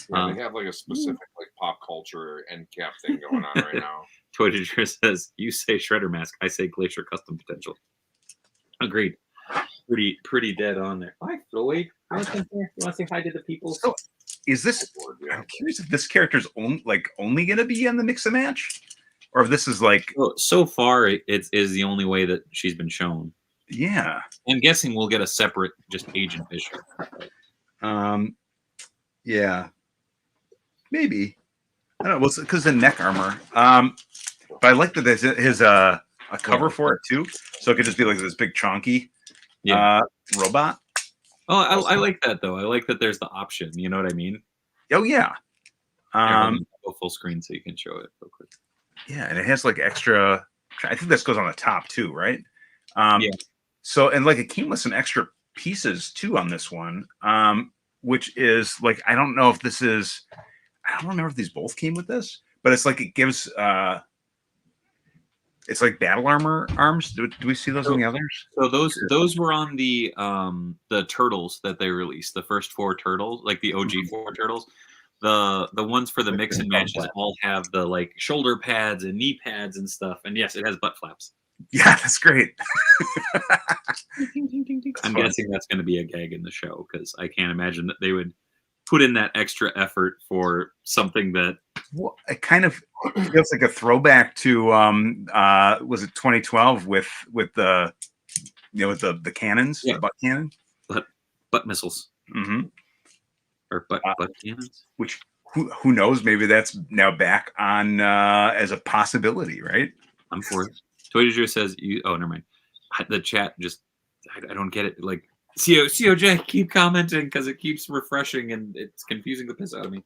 Yeah, they have like a specific like pop culture end cap thing going on right now. Toyager says, you say Shredder Mask, I say Glacier Custom Potential. Agreed. Pretty dead on there. Hi, Floyd. You want to say hi to the people? So, is this? I'm curious if this character's only going to be on the Mix and Match, or if this is like. So far, it is the only way that she's been shown. Yeah, I'm guessing we'll get a separate just Agent Fisher. Yeah, maybe. I don't know. Well, because the neck armor. But I like that there's his a cover for it too, so it could just be like this big chonky robot. Oh, I like that though. I like that there's the option. You know what I mean? Oh yeah. Go full screen so you can show it real quick. Yeah, and it has like extra. I think this goes on the top too, right? Yeah. So and like it came with some extra pieces too on this one, which is like I don't know if this is. I don't remember if these both came with this, but it's like it gives. It's like battle armor arms. Do we see those in the others? So those were on the turtles that they released. The first 4 turtles, like the OG 4 turtles. The ones for the mix and matches all have the like shoulder pads and knee pads and stuff. And yes, it has butt flaps. Yeah, that's great. I'm guessing that's going to be a gag in the show because I can't imagine that they would put in that extra effort for something that Well, it kind of feels like a throwback to was it 2012 with the with the cannons, Yeah. the butt cannon, butt missiles or butt cannons. which who knows, maybe that's now back on as a possibility, right? I'm for it. Toy Joe says you. Oh, never mind. The chat just I don't get it. Like COJ, keep commenting because it keeps refreshing and it's confusing the piss out of me.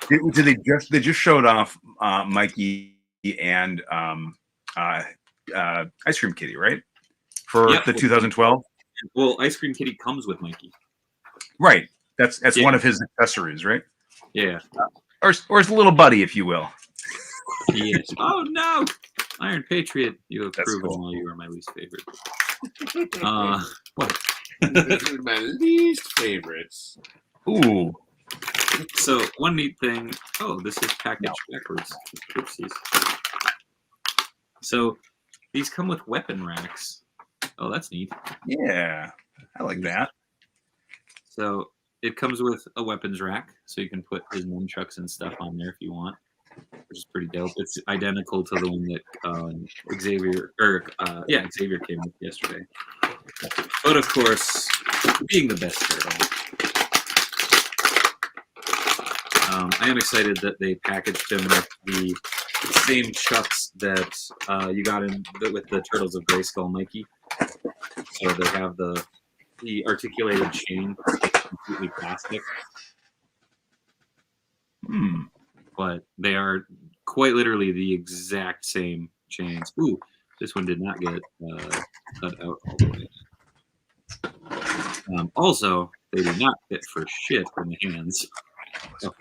They just showed off Mikey and Ice Cream Kitty, right? For Yep. the 2012. Well, Ice Cream Kitty comes with Mikey. Right. That's Yeah. one of his accessories, right? Yeah. Or his little buddy, if you will. Yes. Oh no, Iron Patriot, you have That's proven cool. why you are my least favorite. What? This is my least favorites. Ooh. So one neat thing. Oh, this is packaged backwards. Oopsies. So these come with weapon racks. Oh, that's neat. Yeah. I like that. So it comes with a weapons rack, so you can put his nunchucks and stuff on there if you want, which is pretty dope. It's identical to the one that Xavier came with yesterday. But of course, being the best turtle, I am excited that they packaged him with the same chucks that you got with the Turtles of Grayskull Mikey. So they have the articulated chain, completely plastic. But they are quite literally the exact same chains. Ooh, this one did not get cut out all the way. Also, they do not fit for shit in the hands of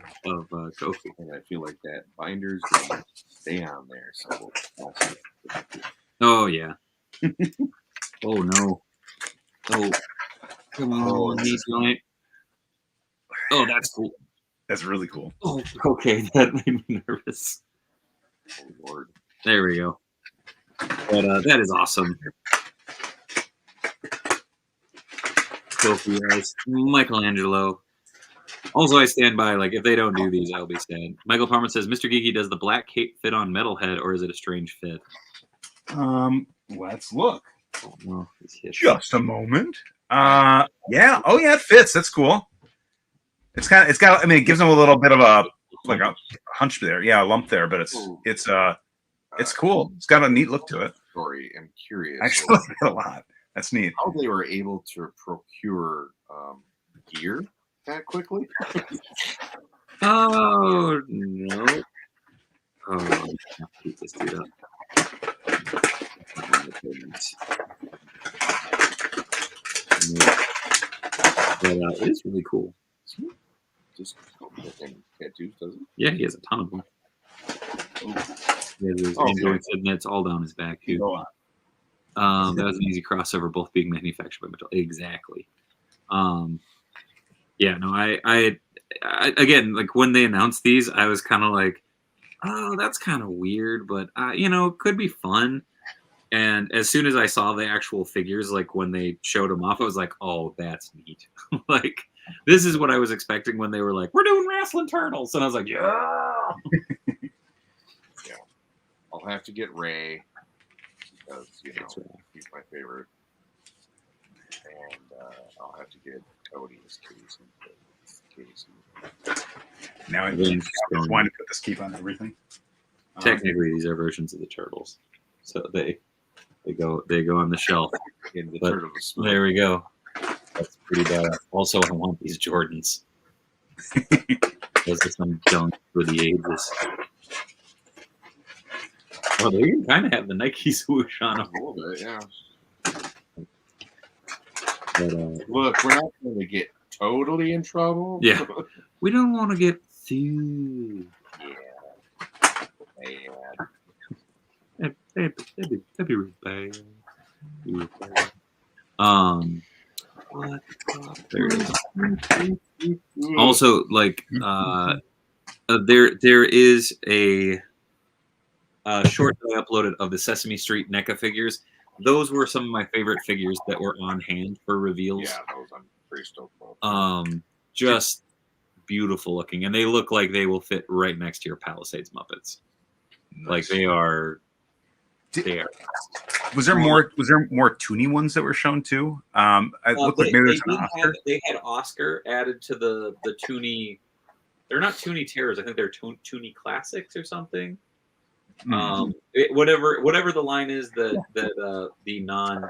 Kofi. And I feel like that binder's going to stay on there. So Oh, yeah. Oh, no. Oh, come on. Oh, that's cool. That's really cool. Oh, okay. That made me nervous. oh Lord. There we go. But that is awesome. Kofi Ice, Michelangelo. Also, I stand by, like, if they don't do these, I'll be sad. Michael Palmer says, Mr. Geeky, does the black cape fit on Metalhead, or is it a strange fit? Let's look. Oh, no, it's his. Just a moment. Yeah. Oh, yeah, it fits. That's cool. It's got. I mean, it gives them a little bit of a hunch there. Yeah, a lump there, but it's cool. It's got a neat look to it. Story. I'm curious. I actually like it a lot. That's neat. How they were able to procure gear that quickly? Oh, no. Oh, I can't keep this dude up. But it is really cool. Just and tattoos, does it? Yeah, he has a ton of them. He has his Oh, Android Sidnets all down his back, too. Go on. That was an easy crossover, both being manufactured by Mattel. Exactly. Yeah, no, I again, like when they announced these, I was kind of like, oh, that's kind of weird, but it could be fun. And as soon as I saw the actual figures, like when they showed them off, I was like, oh, that's neat. Like, this is what I was expecting when they were like, we're doing wrestling turtles. And I was like, yeah. Yeah. I'll have to get Ray because, he's my favorite. And I'll have to get Cody as Casey. Now I just want to put this keep on everything. Technically, these are versions of the turtles. So they go on the shelf. In the But Turtles. there we go. That's pretty bad. Also, I want these Jordans. Those are some junk for the ages. Oh, they kind of have the Nike swoosh on them. A little bit, yeah. But, Look, we're not going to get totally in trouble. Yeah. We don't want to get sued. Yeah. That'd be really bad. What? There it is. Also, like, there is a short that I uploaded of the Sesame Street NECA figures. Those were some of my favorite figures that were on hand for reveals. Yeah, those pretty stoked about. Just beautiful looking, and they look like they will fit right next to your Palisades Muppets. Nice. Like they are. Was there more toony ones that were shown too? It looked like maybe there's an Oscar. They had Oscar added to the toony. They're not Toony Terrors. I think they're Toony Classics or something. Whatever the line is that the non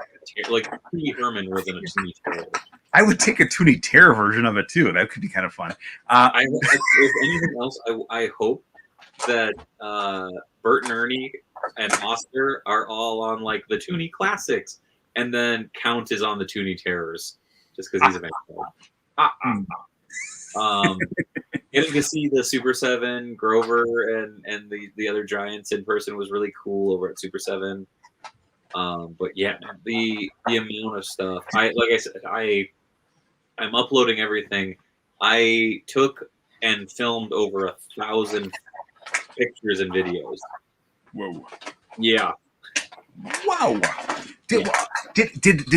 like Toony Herman wasn't a Toony Terror. I would take a Toony Terror version of it too. That could be kind of fun. If anything else, I hope that Bert and Ernie and Oscar are all on like the Toony Classics, and then Count is on the Toony Terrors, just because he's a fan. Getting to see the Super 7, Grover, and the other Giants in person was really cool over at Super 7. But yeah, the amount of stuff. I'm uploading everything. I took and filmed over 1,000 pictures and videos. Whoa. Yeah. Wow. Did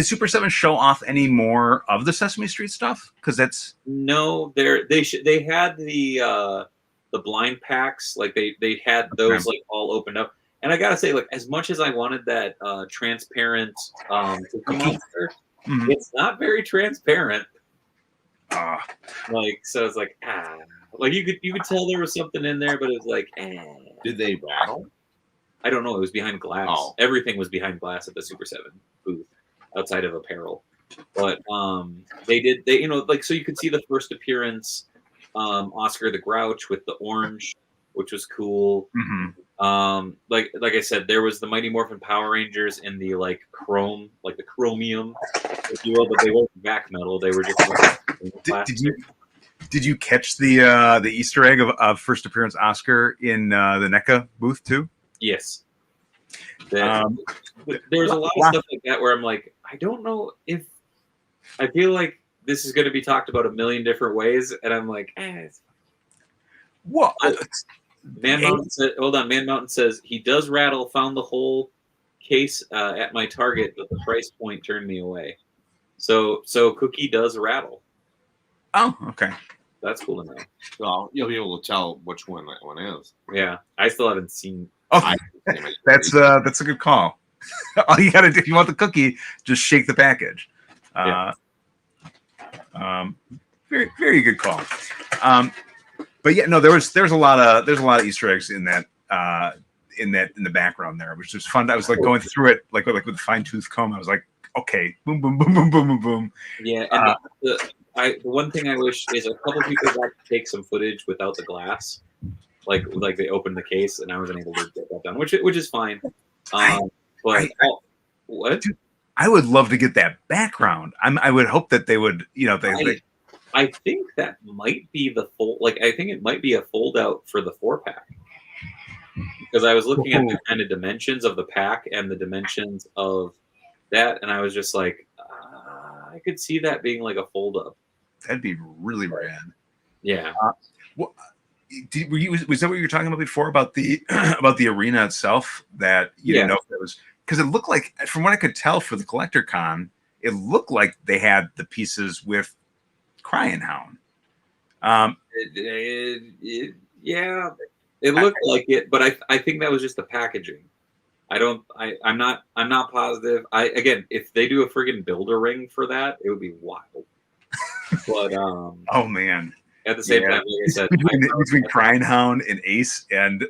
Super 7 show off any more of the Sesame Street stuff? Because that's no, they had the blind packs, like they had those like all opened up. And I gotta say, like, as much as I wanted that transparent Cookie Monster, it's not very transparent. Like, so it's like like you could tell there was something in there, but it was like Did they rattle? I don't know. It was behind glass. Oh. Everything was behind glass at the Super 7 booth, outside of apparel. But they like, so you could see the first appearance, Oscar the Grouch with the orange, which was cool. Like I said, there was the Mighty Morphin Power Rangers in the like chrome, like the chromium, if you will, but they weren't back metal. They were just like, Did you catch the Easter egg of first appearance Oscar in the NECA booth too? Yes. There's a lot of stuff like that where I'm like, I don't know if I feel like this is going to be talked about a million different ways, and I'm like, What? Man Mountain says he does rattle. Found the whole case at my Target, but the price point turned me away. So Cookie does rattle. Oh, okay. That's cool to know. Well, you'll be able to tell which one that one is. Yeah, I still haven't seen. Okay, that's a good call. All you gotta do if you want the cookie, just shake the package. Very very good call. But yeah, no, there's a lot of Easter eggs in that in the background there, which was fun. I was like going through it like with a fine tooth comb. I was like, okay, boom boom boom boom boom boom boom. Yeah, and the one thing I wish is a couple people got to take some footage without the glass. Like they opened the case and I wasn't able to get that done, which is fine. What? Dude, I would love to get that background. I would hope that they would, I think that might be the fold. Like I think it might be a fold out for the 4-pack, because I was looking at the kind of dimensions of the pack and the dimensions of that, and I was just like, I could see that being like a fold up. That'd be really rad. Yeah. Was that what you were talking about before about the arena itself? That you didn't know if it was, because it looked like, from what I could tell for the Collector Con, it looked like they had the pieces with Crying Hound. It looked like it, but I think that was just the packaging. I'm not positive. Again, if they do a friggin' Builder ring for that, it would be wild. But oh man. At the same time, like I said, between Crying Hound and Ace and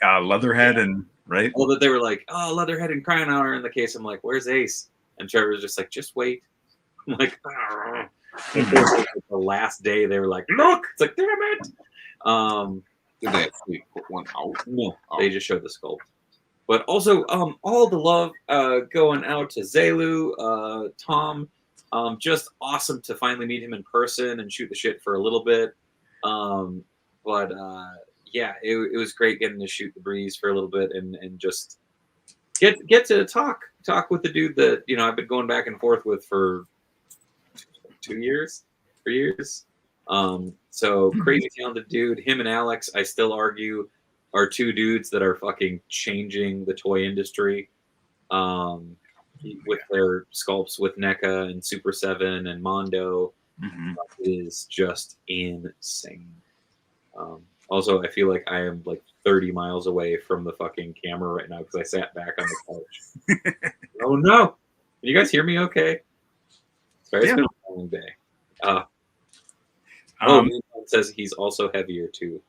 Leatherhead and right. Well, that they were like, oh, Leatherhead and Crying Hound are in the case. I'm like, where's Ace? And Trevor was just like, just wait. I'm like, the last day they were like, look, it's like, damn it. Did they actually put one out? No, they just showed the sculpt. But also, all the love going out to Zelu, Tom. Just awesome to finally meet him in person and shoot the shit for a little bit. Yeah, it was great getting to shoot the breeze for a little bit and just get to talk with the dude that I've been going back and forth with for 3 years. So crazy talented dude. Him and Alex, I still argue, are two dudes that are fucking changing the toy industry. With their sculpts with NECA and Super 7 and Mondo It is just insane. Also, I feel like I am like 30 miles away from the fucking camera right now because I sat back on the couch. Oh no! Can you guys hear me okay? Sorry, it's been a long day. It says he's also heavier too.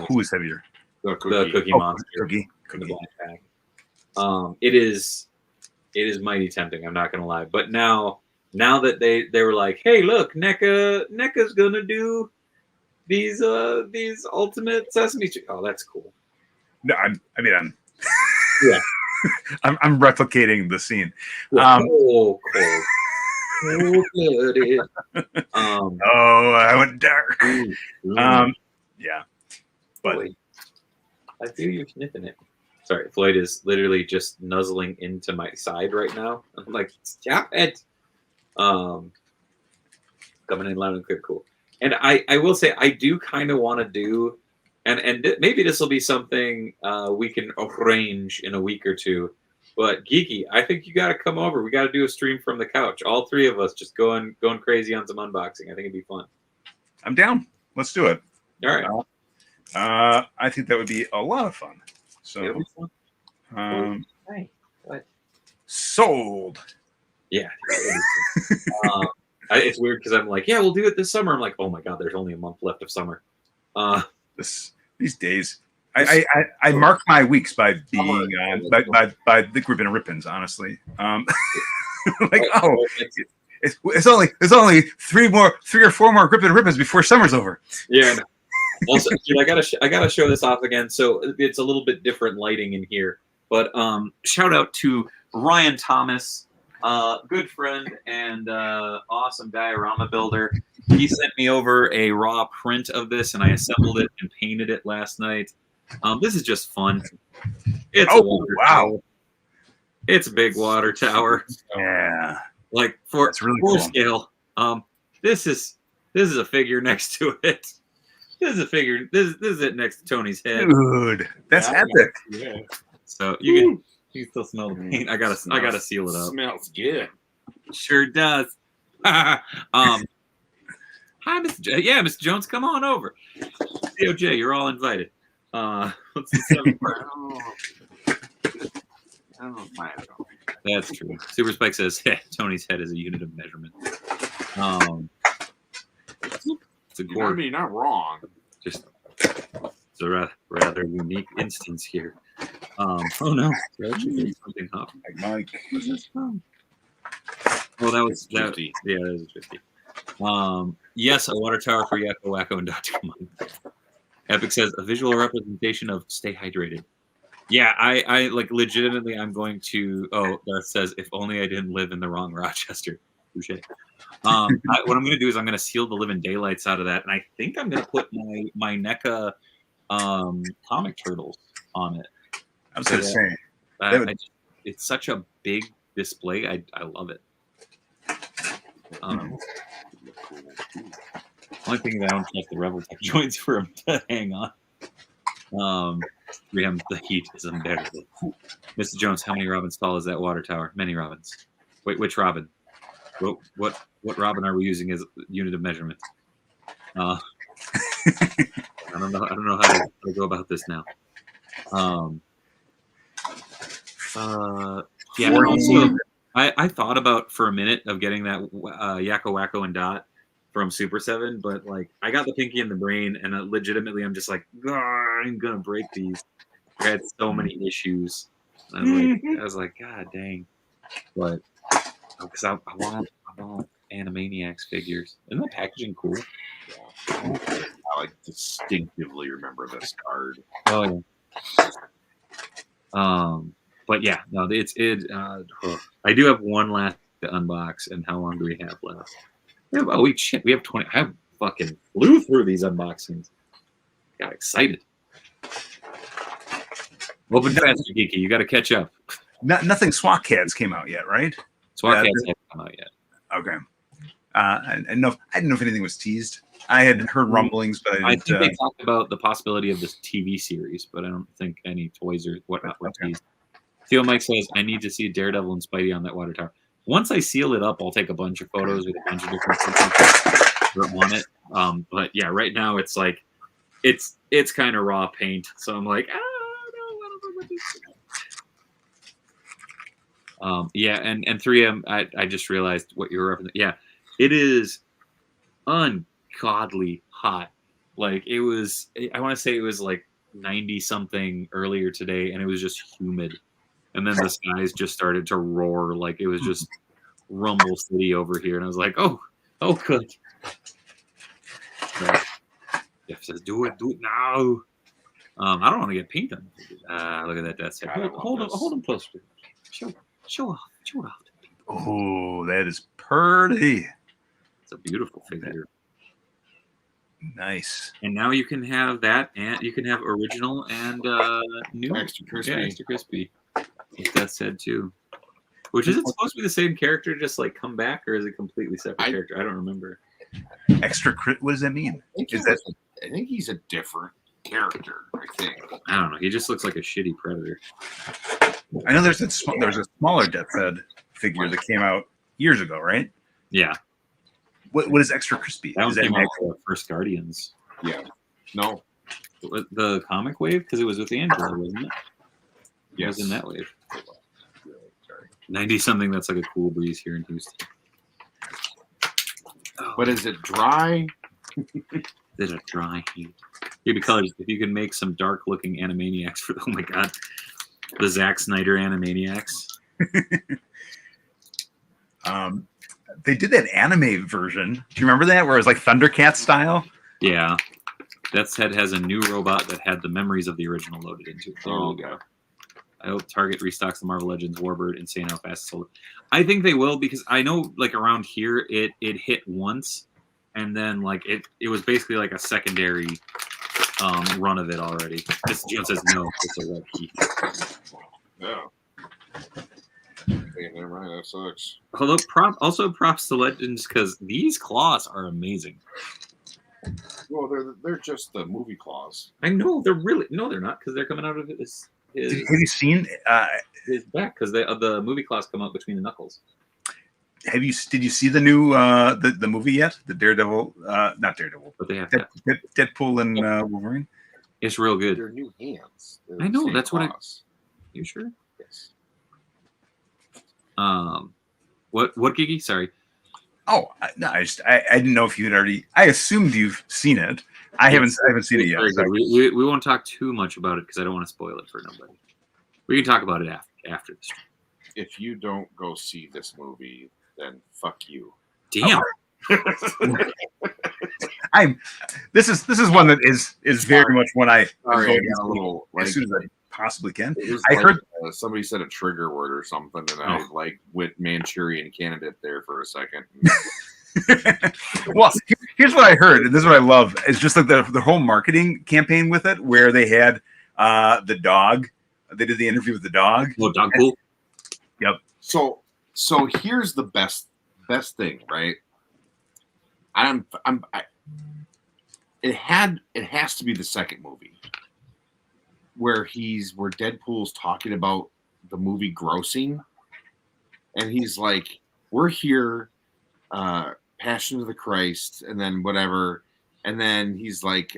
Who is heavier? The Cookie Monster. Cookie. The black pack. It is mighty tempting. I'm not gonna lie, but now that they were like, hey, look, NECA's gonna do these ultimate Sesame Street. Oh, that's cool. No, I'm Yeah. I'm replicating the scene. Cool. I went dark. Yeah, but Floyd, I feel you sniffing it. Sorry, Floyd is literally just nuzzling into my side right now. I'm like, stop it. Coming in loud and clear, cool. And I will say I do kind of want to do, and maybe this will be something we can arrange in a week or two. But Geeky, I think you got to come over. We got to do a stream from the couch. All three of us just going crazy on some unboxing. I think it'd be fun. I'm down. Let's do it. All right. I think that would be a lot of fun. So, It'll be fun. Hey, what? Sold. Yeah. It's weird because I'm like, yeah, we'll do it this summer. I'm like, oh my god, there's only a month left of summer. These days, I mark my weeks by being by the Grippin and Rippins. Honestly, like it's only three or four more Grippin and Rippins before summer's over. Yeah. Also, dude, I gotta show this off again. So it's a little bit different lighting in here, but shout out to Ryan Thomas. Good friend and awesome diorama builder. He sent me over a raw print of this, and I assembled it and painted it last night. This is just fun. It's a water tower. It's a big water tower. Yeah, like for really cool. Scale. This is a figure next to it. This is a figure. This is it next to Tony's head. Dude, that's epic. Yeah. So you can still smell the paint. I gotta seal it up. Smells good. Sure does. Hi, Mr. Mr. Jones, come on over. COJ, you're all invited. What's the seventh part? That's true. Super Spike says Tony's head is a unit of measurement. It's a I mean, not wrong. Just it's a rather unique instance here. Oh no, something up. Like Mike. What's this from? Oh, that was that. Yeah, that was 50. Yes, a water tower for Yakko Wacko and Dr. Mike. Epic says a visual representation of stay hydrated. Yeah, I like legitimately. I'm going to. Oh, Darth says if only I didn't live in the wrong Rochester. Touche. What I'm going to do is I'm going to seal the living daylights out of that, and I think I'm going to put my NECA comic turtles on it. I was going to say it's such a big display. I love it. Only thing that I don't trust the Rebel Tech joints for him to hang on. The heat is unbearable. Mr. Jones, how many Robins tall is that water tower? Many Robins. Wait, which Robin? What Robin are we using as unit of measurement? I don't know how to go about this now. Yeah. Also, I thought about for a minute of getting that Yakko Wacko and Dot from Super 7, but like I got the pinky in the brain, and legitimately I'm just like, I'm gonna break these. I had so many issues. I was like, God dang. But because I want Animaniacs figures. Isn't the packaging cool? Yeah. I like distinctively remember this card. Oh yeah. But yeah, no, I do have one last to unbox, and how long do we have left? We have 20. I fucking flew through these unboxings. Got excited. Open faster, Geeky. You got to catch up. Nothing SWAT Cats came out yet, right? SWAT Cats haven't come out yet. Okay. I didn't know if anything was teased. I had heard rumblings, but I think they talked about the possibility of this TV series, but I don't think any toys or whatnot were teased. Theo Mike says, I need to see Daredevil and Spidey on that water tower. once I seal it up, I'll take a bunch of photos with a bunch of different things that are on it. But yeah, right now it's like it's kind of raw paint, so I'm like, yeah, and 3M, I just realized what you were referencing. Yeah, it is ungodly hot. Like it was, I want to say it was like 90 something earlier today, and it was just humid. And then the skies just started to roar, like it was just Rumble City over here. And I was like, oh, good. So, Jeff says, do it now. I don't want to get paint on. Look at that death set. Hold him close. Show off. Oh, that is pretty. It's a beautiful figure. Nice. And now you can have that, and you can have original and new. Extra crispy. Yeah, extra crispy. Like that said too. Which is it supposed to be the same character, just like come back, or is it completely separate character? I don't remember. Extra crit. What does that mean? I think he's a different character. I think. I don't know. He just looks like a shitty Predator. I know there's a smaller Death's Head figure that came out years ago, right? Yeah. What is Extra Crispy? That is came out with the first Guardians. Yeah. No. The comic wave, because it was with Angela, wasn't it? It was in that wave. 90 something. That's like a cool breeze here in Houston. But is it dry? Is it dry heat? Yeah, because if you can make some dark looking Animaniacs for, oh my god, the Zack Snyder Animaniacs. They did that anime version. Do you remember that, where it was like Thundercat style? Yeah. Death's Head has a new robot that had the memories of the original loaded into it. There you go. I hope Target restocks the Marvel Legends Warbird. Insane how fast it's sold. I think they will, because I know like around here it hit once, and then like it was basically like a secondary run of it already. This Jim says no, it's a red key. Yeah. Okay, never mind, that sucks. Although props to Legends, because these claws are amazing. Well, they're just the movie claws. I know they're really they're not, because they're coming out of his Have you seen his back, because the movie claws come out between the knuckles. Did you see the new the movie yet? The Daredevil, not Daredevil, But they have Deadpool and Wolverine. It's real good. They're new hands. I know, that's what You sure? Yes. What Geeky? Sorry. Oh no, I didn't know if you had already. I assumed you've seen it. I haven't seen it yet. So. We won't talk too much about it because I don't want to spoil it for nobody. We can talk about it after the stream. If you don't go see this movie, then fuck you. Damn. This is one that is very much one I Sorry, go I got a little, as soon as I possibly can. I heard somebody said a trigger word or something, and I went Manchurian Candidate there for a second. Well, here's what I heard, and this is what I love. It's just like the whole marketing campaign with it, where they had the dog. They did the interview with the dog. Oh, dog cool. Yep. So here's the best thing, right? It has to be the second movie where Deadpool's talking about the movie grossing, and he's like, "We're here, Passion of the Christ," and then whatever, and then he's like,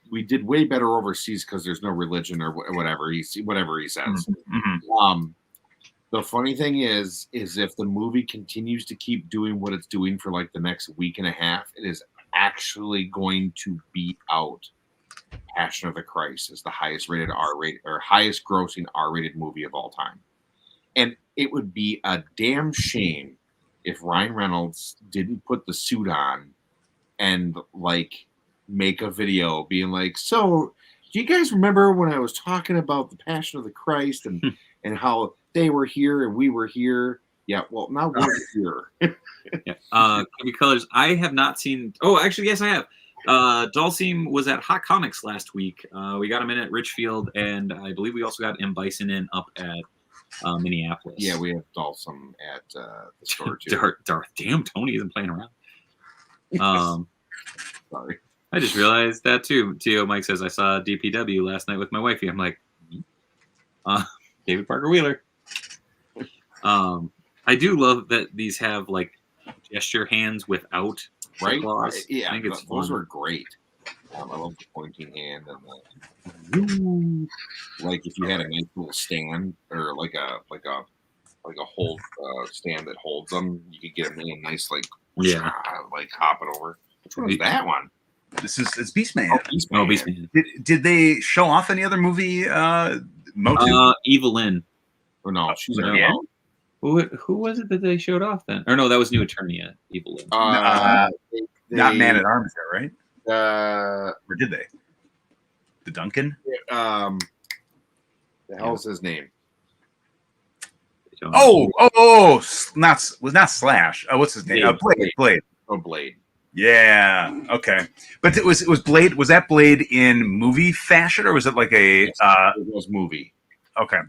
"We did way better overseas because there's no religion," or whatever he says. Mm-hmm. The funny thing is if the movie continues to keep doing what it's doing for like the next week and a half, it is actually going to beat out Passion of the Christ as the highest rated R-rated or highest grossing R-rated movie of all time. And it would be a damn shame if Ryan Reynolds didn't put the suit on and like make a video being like, "So, do you guys remember when I was talking about the Passion of the Christ and how they were here and we were here? Yeah, well, now we're here." Yeah. Colors. I have not seen. Oh, actually, yes, I have. Dalsim was at Hot Comics last week. We got him in at Richfield, and I believe we also got M. Bison in up at Minneapolis. Yeah, we have Dalsim at the store too. Damn, Tony isn't playing around. Sorry. I just realized that too. T.O. Mike says, I saw DPW last night with my wifey. I'm like, David Parker Wheeler. I do love that these have like gesture hands without Right? claws. Yeah, I think it's those fun. were great. I love the pointing hand and like if you had a nice little stand or like a hold stand that holds them, you could get them in a nice like hopping over. Which one was that one? It's Beastman. Oh, Beastman. Oh, Beastman. Did they show off any other movie? Motu? Evelyn. Oh no, she's No. there. Who was it that they showed off then? Or no, that was New Eternia. Evelyn. Not Man at Arms, there, right? Or did they? The Duncan? The hell's his name? Not Slash. Oh, what's his name? Blade. Oh, Blade. Yeah. Okay. But it was Blade. Was that Blade in movie fashion, or was it like a? It was movie. Okay.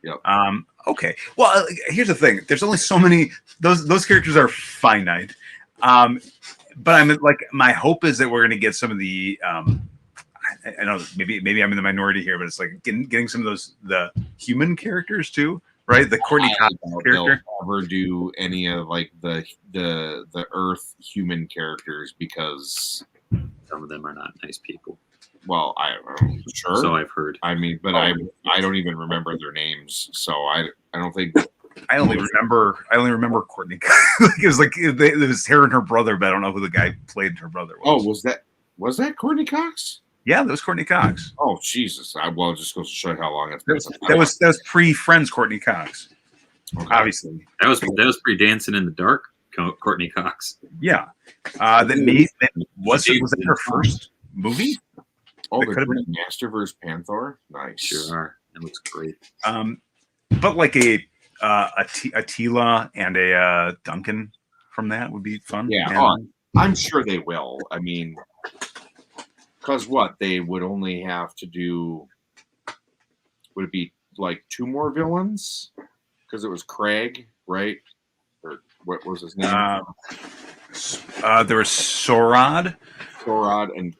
Yep. Okay. Well, here's the thing. There's only so many. Those characters are finite. But I'm like, my hope is that we're going to get some of the. I know maybe I'm in the minority here, but it's like getting some of the human characters too, right? The Courtney Cox character. Never do any of like the Earth human characters because some of them are not nice people. Well, sure. So I've heard. I mean, but I don't even remember their names, so I don't think. I only remember Courtney. It was like it was her and her brother, but I don't know who the guy played her brother was. Oh, was that Courtney Cox? Yeah, that was Courtney Cox. Oh Jesus! Well, it just goes to show you how long it's been. That was pre-Friends Courtney Cox. Okay. Obviously, that was pre-Dancing in the Dark. Courtney Cox. Yeah, was that her first movie? Oh, the Masterverse Panther. Nice. Sure are. That looks great. But like a Tila and a Duncan from that would be fun. Yeah, I'm sure they will. I mean, because they would only have to do. Would it be like 2 more villains? Because it was Craig, right? Or what was his name? There was Sorad and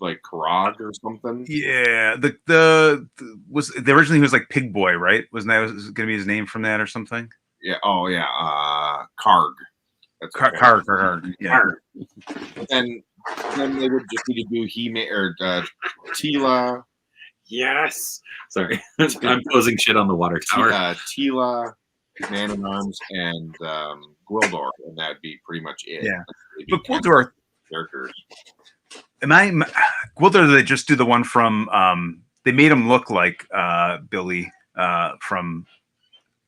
like Karag or something. Yeah, the originally he was like Pig Boy, right? Wasn't that going to be his name from that or something? Yeah. Oh yeah. Karg. That's Karg. Yeah. But then they would just need to do He-Man or Tila. Yes. Sorry, I'm posing shit on the water tower. Tila, Man at Arms, and Gwildor, and that'd be pretty much it. Yeah. But Gwildor characters. Gwildor, they just do the one from they made him look like Billy from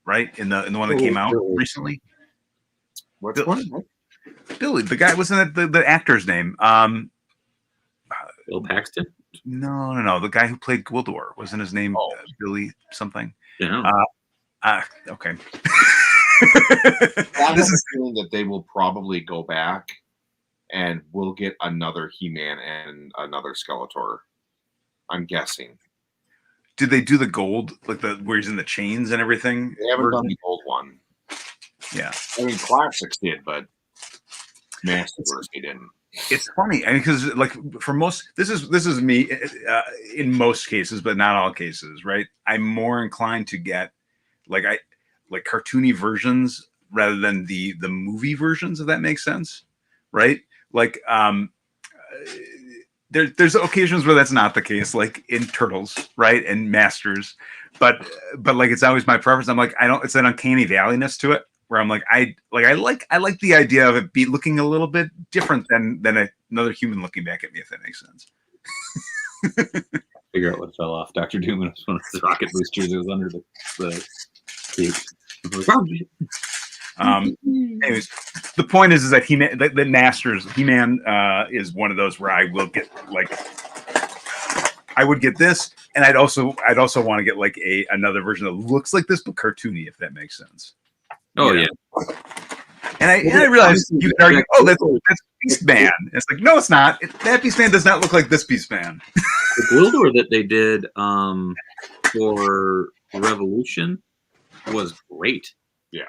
right in the one that came out recently. What's one? Billy, the guy wasn't that the actor's name? Bill Paxton? No. The guy who played Gwildor, wasn't his name Billy something? Yeah. Okay. This is feeling that they will probably go back and we'll get another He-Man and another Skeletor. I'm guessing. Did they do the gold, like where he's in the chains and everything? They haven't done the gold one. Yeah. I mean, Classics did, but Masterverse they didn't. It's funny, because like for most, this is me in most cases, but not all cases, right? I'm more inclined to get like cartoony versions rather than the movie versions, if that makes sense, right? Like there's occasions where that's not the case, like in Turtles, right, and Masters, but like it's always my preference. I'm like, it's an uncanny valleyness to it, where I'm like, I like the idea of it looking a little bit different than another human looking back at me, if that makes sense. Figure out what fell off. Dr. Doom was one of the rocket boosters. It was under the anyways, the point is that the Masters He-Man is one of those where I will get I would get this, and I'd also want to get like another version that looks like this but cartoony, if that makes sense. Oh yeah. And I realized you could argue, that's Beastman. It's like, no, it's not. That Beastman does not look like this Beastman. The Gwildor that they did for Revolution was great. Yeah.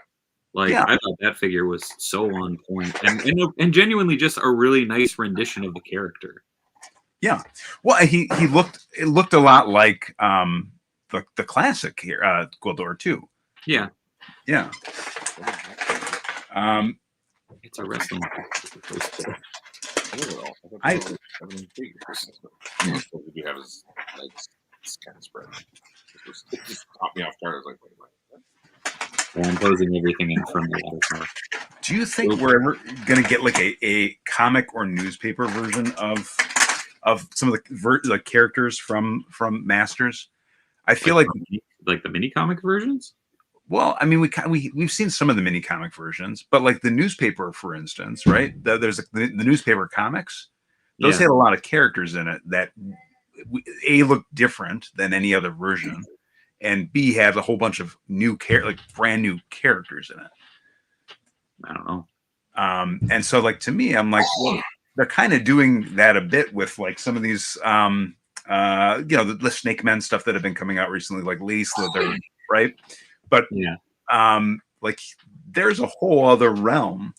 I thought that figure was so on point and genuinely just a really nice rendition of the character. Yeah. Well, it looked a lot like the classic here, Gwildor too. Yeah. Yeah. It's a wrestling. Everything figures. What we do have is legs kind of spread. It just caught me off guard. I was like, wait a minute. Yeah, I'm posing everything in front of the Do you think we're ever going to get like a comic or newspaper version of some of the characters from Masters? I feel like the mini comic versions. Well, I mean, we've seen some of the mini comic versions, but like the newspaper, for instance, right? There's the newspaper comics. Those had a lot of characters in it that A, looked different than any other version, and B, had a whole bunch of brand new characters in it. I don't know. And so, like, to me, I'm like, well, they're kind of doing that a bit with like some of these, the Snake Men stuff that have been coming out recently, like Lady Slither, right? But like, there's a whole other realm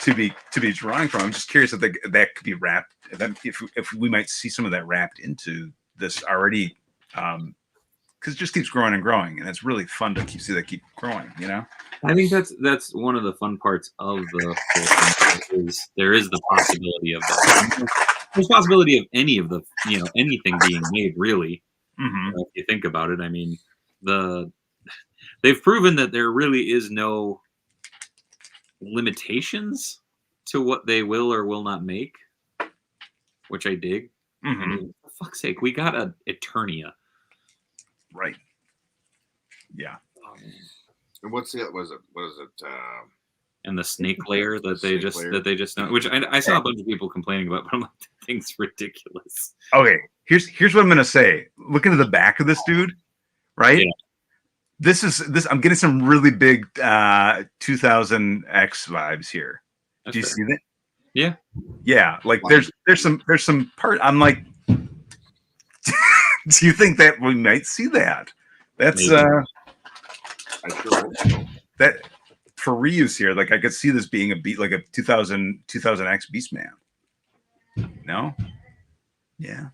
to be drawing from. I'm just curious if that could be wrapped. If we might see some of that wrapped into this already, because it just keeps growing and growing, and it's really fun to see that keep growing. You know, I think that's one of the fun parts of the whole thing is there is the possibility of that. There's possibility of any of the anything being made really. Mm-hmm. If you think about it, I mean they've proven that there really is no limitations to what they will or will not make, which I dig. Mm-hmm. I mean, for fuck's sake, we got a Eternia. Right. Yeah. And what is it? And the snake layer that they just know, which I saw a bunch of people complaining about, but I'm like, that thing's ridiculous. Okay, here's what I'm gonna say. Look into the back of this dude, right? Yeah. This. I'm getting some really big 2000X vibes here. That's Do you fair. see that? Yeah. Yeah. Like there's some part. I'm like, do you think that we might see that? That's Maybe. I sure hope so. that for reuse here. Like I could see this being a 2000X Beastman. No. Yeah.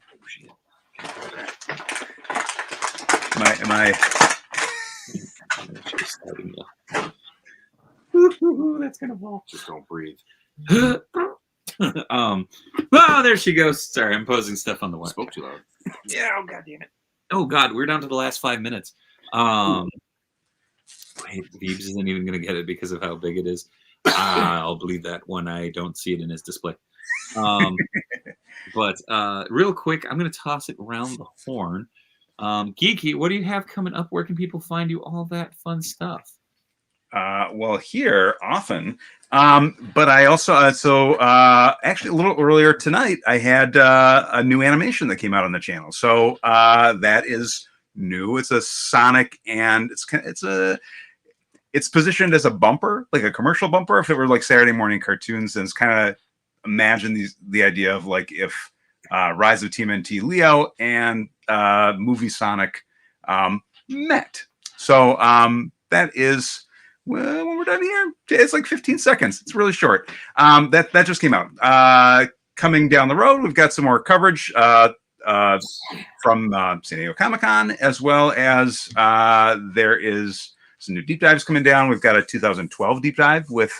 Am I? That's gonna fall. Just don't breathe. Oh, there she goes. Sorry, I'm posing stuff on the web. Spoke too loud. Yeah, oh god damn it. Oh god, we're down to the last 5 minutes. Wait, Beebs isn't even gonna get it because of how big it is. I'll believe that when I don't see it in his display. But real quick, I'm gonna toss it around the horn. Geeky, what do you have coming up? Where can people find you? All that fun stuff. Well, here often, but I also actually a little earlier tonight I had a new animation that came out on the channel. So that is new. It's a Sonic, and it's positioned as a bumper, like a commercial bumper. If it were like Saturday morning cartoons, then it's kind of imagine the idea of like if Rise of TMNT Leo and movie Sonic met. So that is. Well, when we're done here, it's like 15 seconds. It's really short. That just came out. Coming down the road, we've got some more coverage from San Diego Comic-Con, as well as there is some new deep dives coming down. We've got a 2012 deep dive with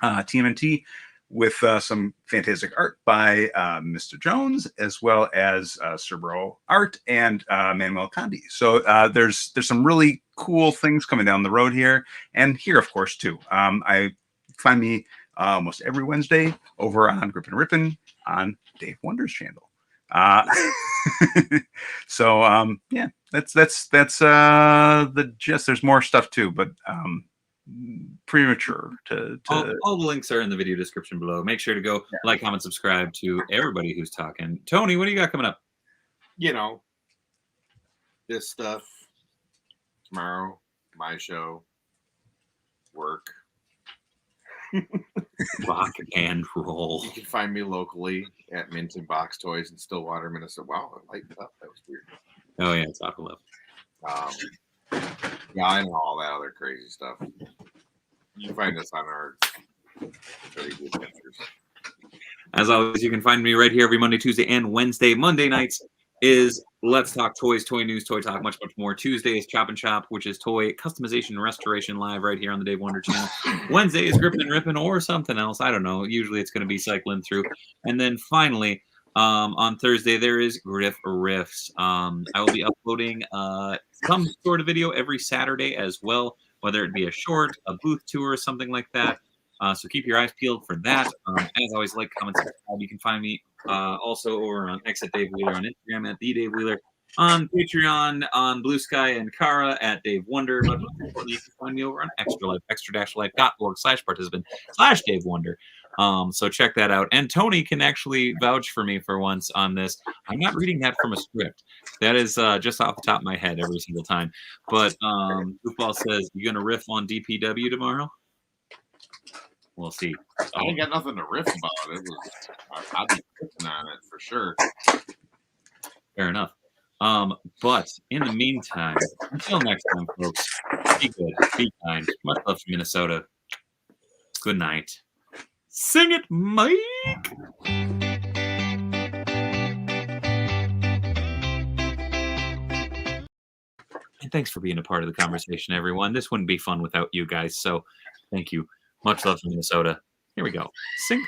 TMNT, with some fantastic art by Mr. Jones, as well as Cerebro art and Manuel Condi. So there's some really cool things coming down the road here, and here, of course, too. I find me almost every Wednesday over on Grippin and Rippin on Dave Wonder's channel. So yeah, that's the gist. There's more stuff too, but premature to all the links are in the video description below. Make sure to go like, comment, subscribe to everybody who's talking. Tony, what do you got coming up? You know, this stuff tomorrow, my show, work. Rock and roll. You can find me locally at Mint and Box Toys in Stillwater, Minnesota. Wow, it lightened up. That was weird. Oh yeah, it's off the left. Yeah, I know all that other crazy stuff. You can find us on our very good adventures. As always, you can find me right here every Monday, Tuesday, and Wednesday. Monday nights, is Let's Talk Toys, Toy News, Toy Talk, much, much more. Tuesday is Chop and Chop, which is toy customization and restoration live right here on the Dave Wonder channel. Wednesday is Grippin and Rippin or something else. I don't know. Usually it's going to be cycling through. And then finally, on Thursday, there is Griff Riffs. I will be uploading some sort of video every Saturday as well, whether it be a short, a booth tour, or something like that. So keep your eyes peeled for that. As always, like, comment, subscribe. You can find me also over on X at Dave Wheeler, on Instagram at the Dave Wheeler, on Patreon, on Blue Sky and Kara at Dave Wonder. But most importantly, you can find me over on Extra Life, extra-life.org/participant/Dave Wonder. So check that out. And Tony can actually vouch for me for once on this. I'm not reading that from a script. That is just off the top of my head every single time. But Goofball says, you going to riff on DPW tomorrow? We'll see. I ain't got nothing to riff about. I'll be riffing on it for sure. Fair enough. But in the meantime, until next time, folks, be good, be kind. Much love from Minnesota. Good night. Sing it, Mike! And thanks for being a part of the conversation, everyone. This wouldn't be fun without you guys, so thank you. Much love from Minnesota. Here we go. Sing.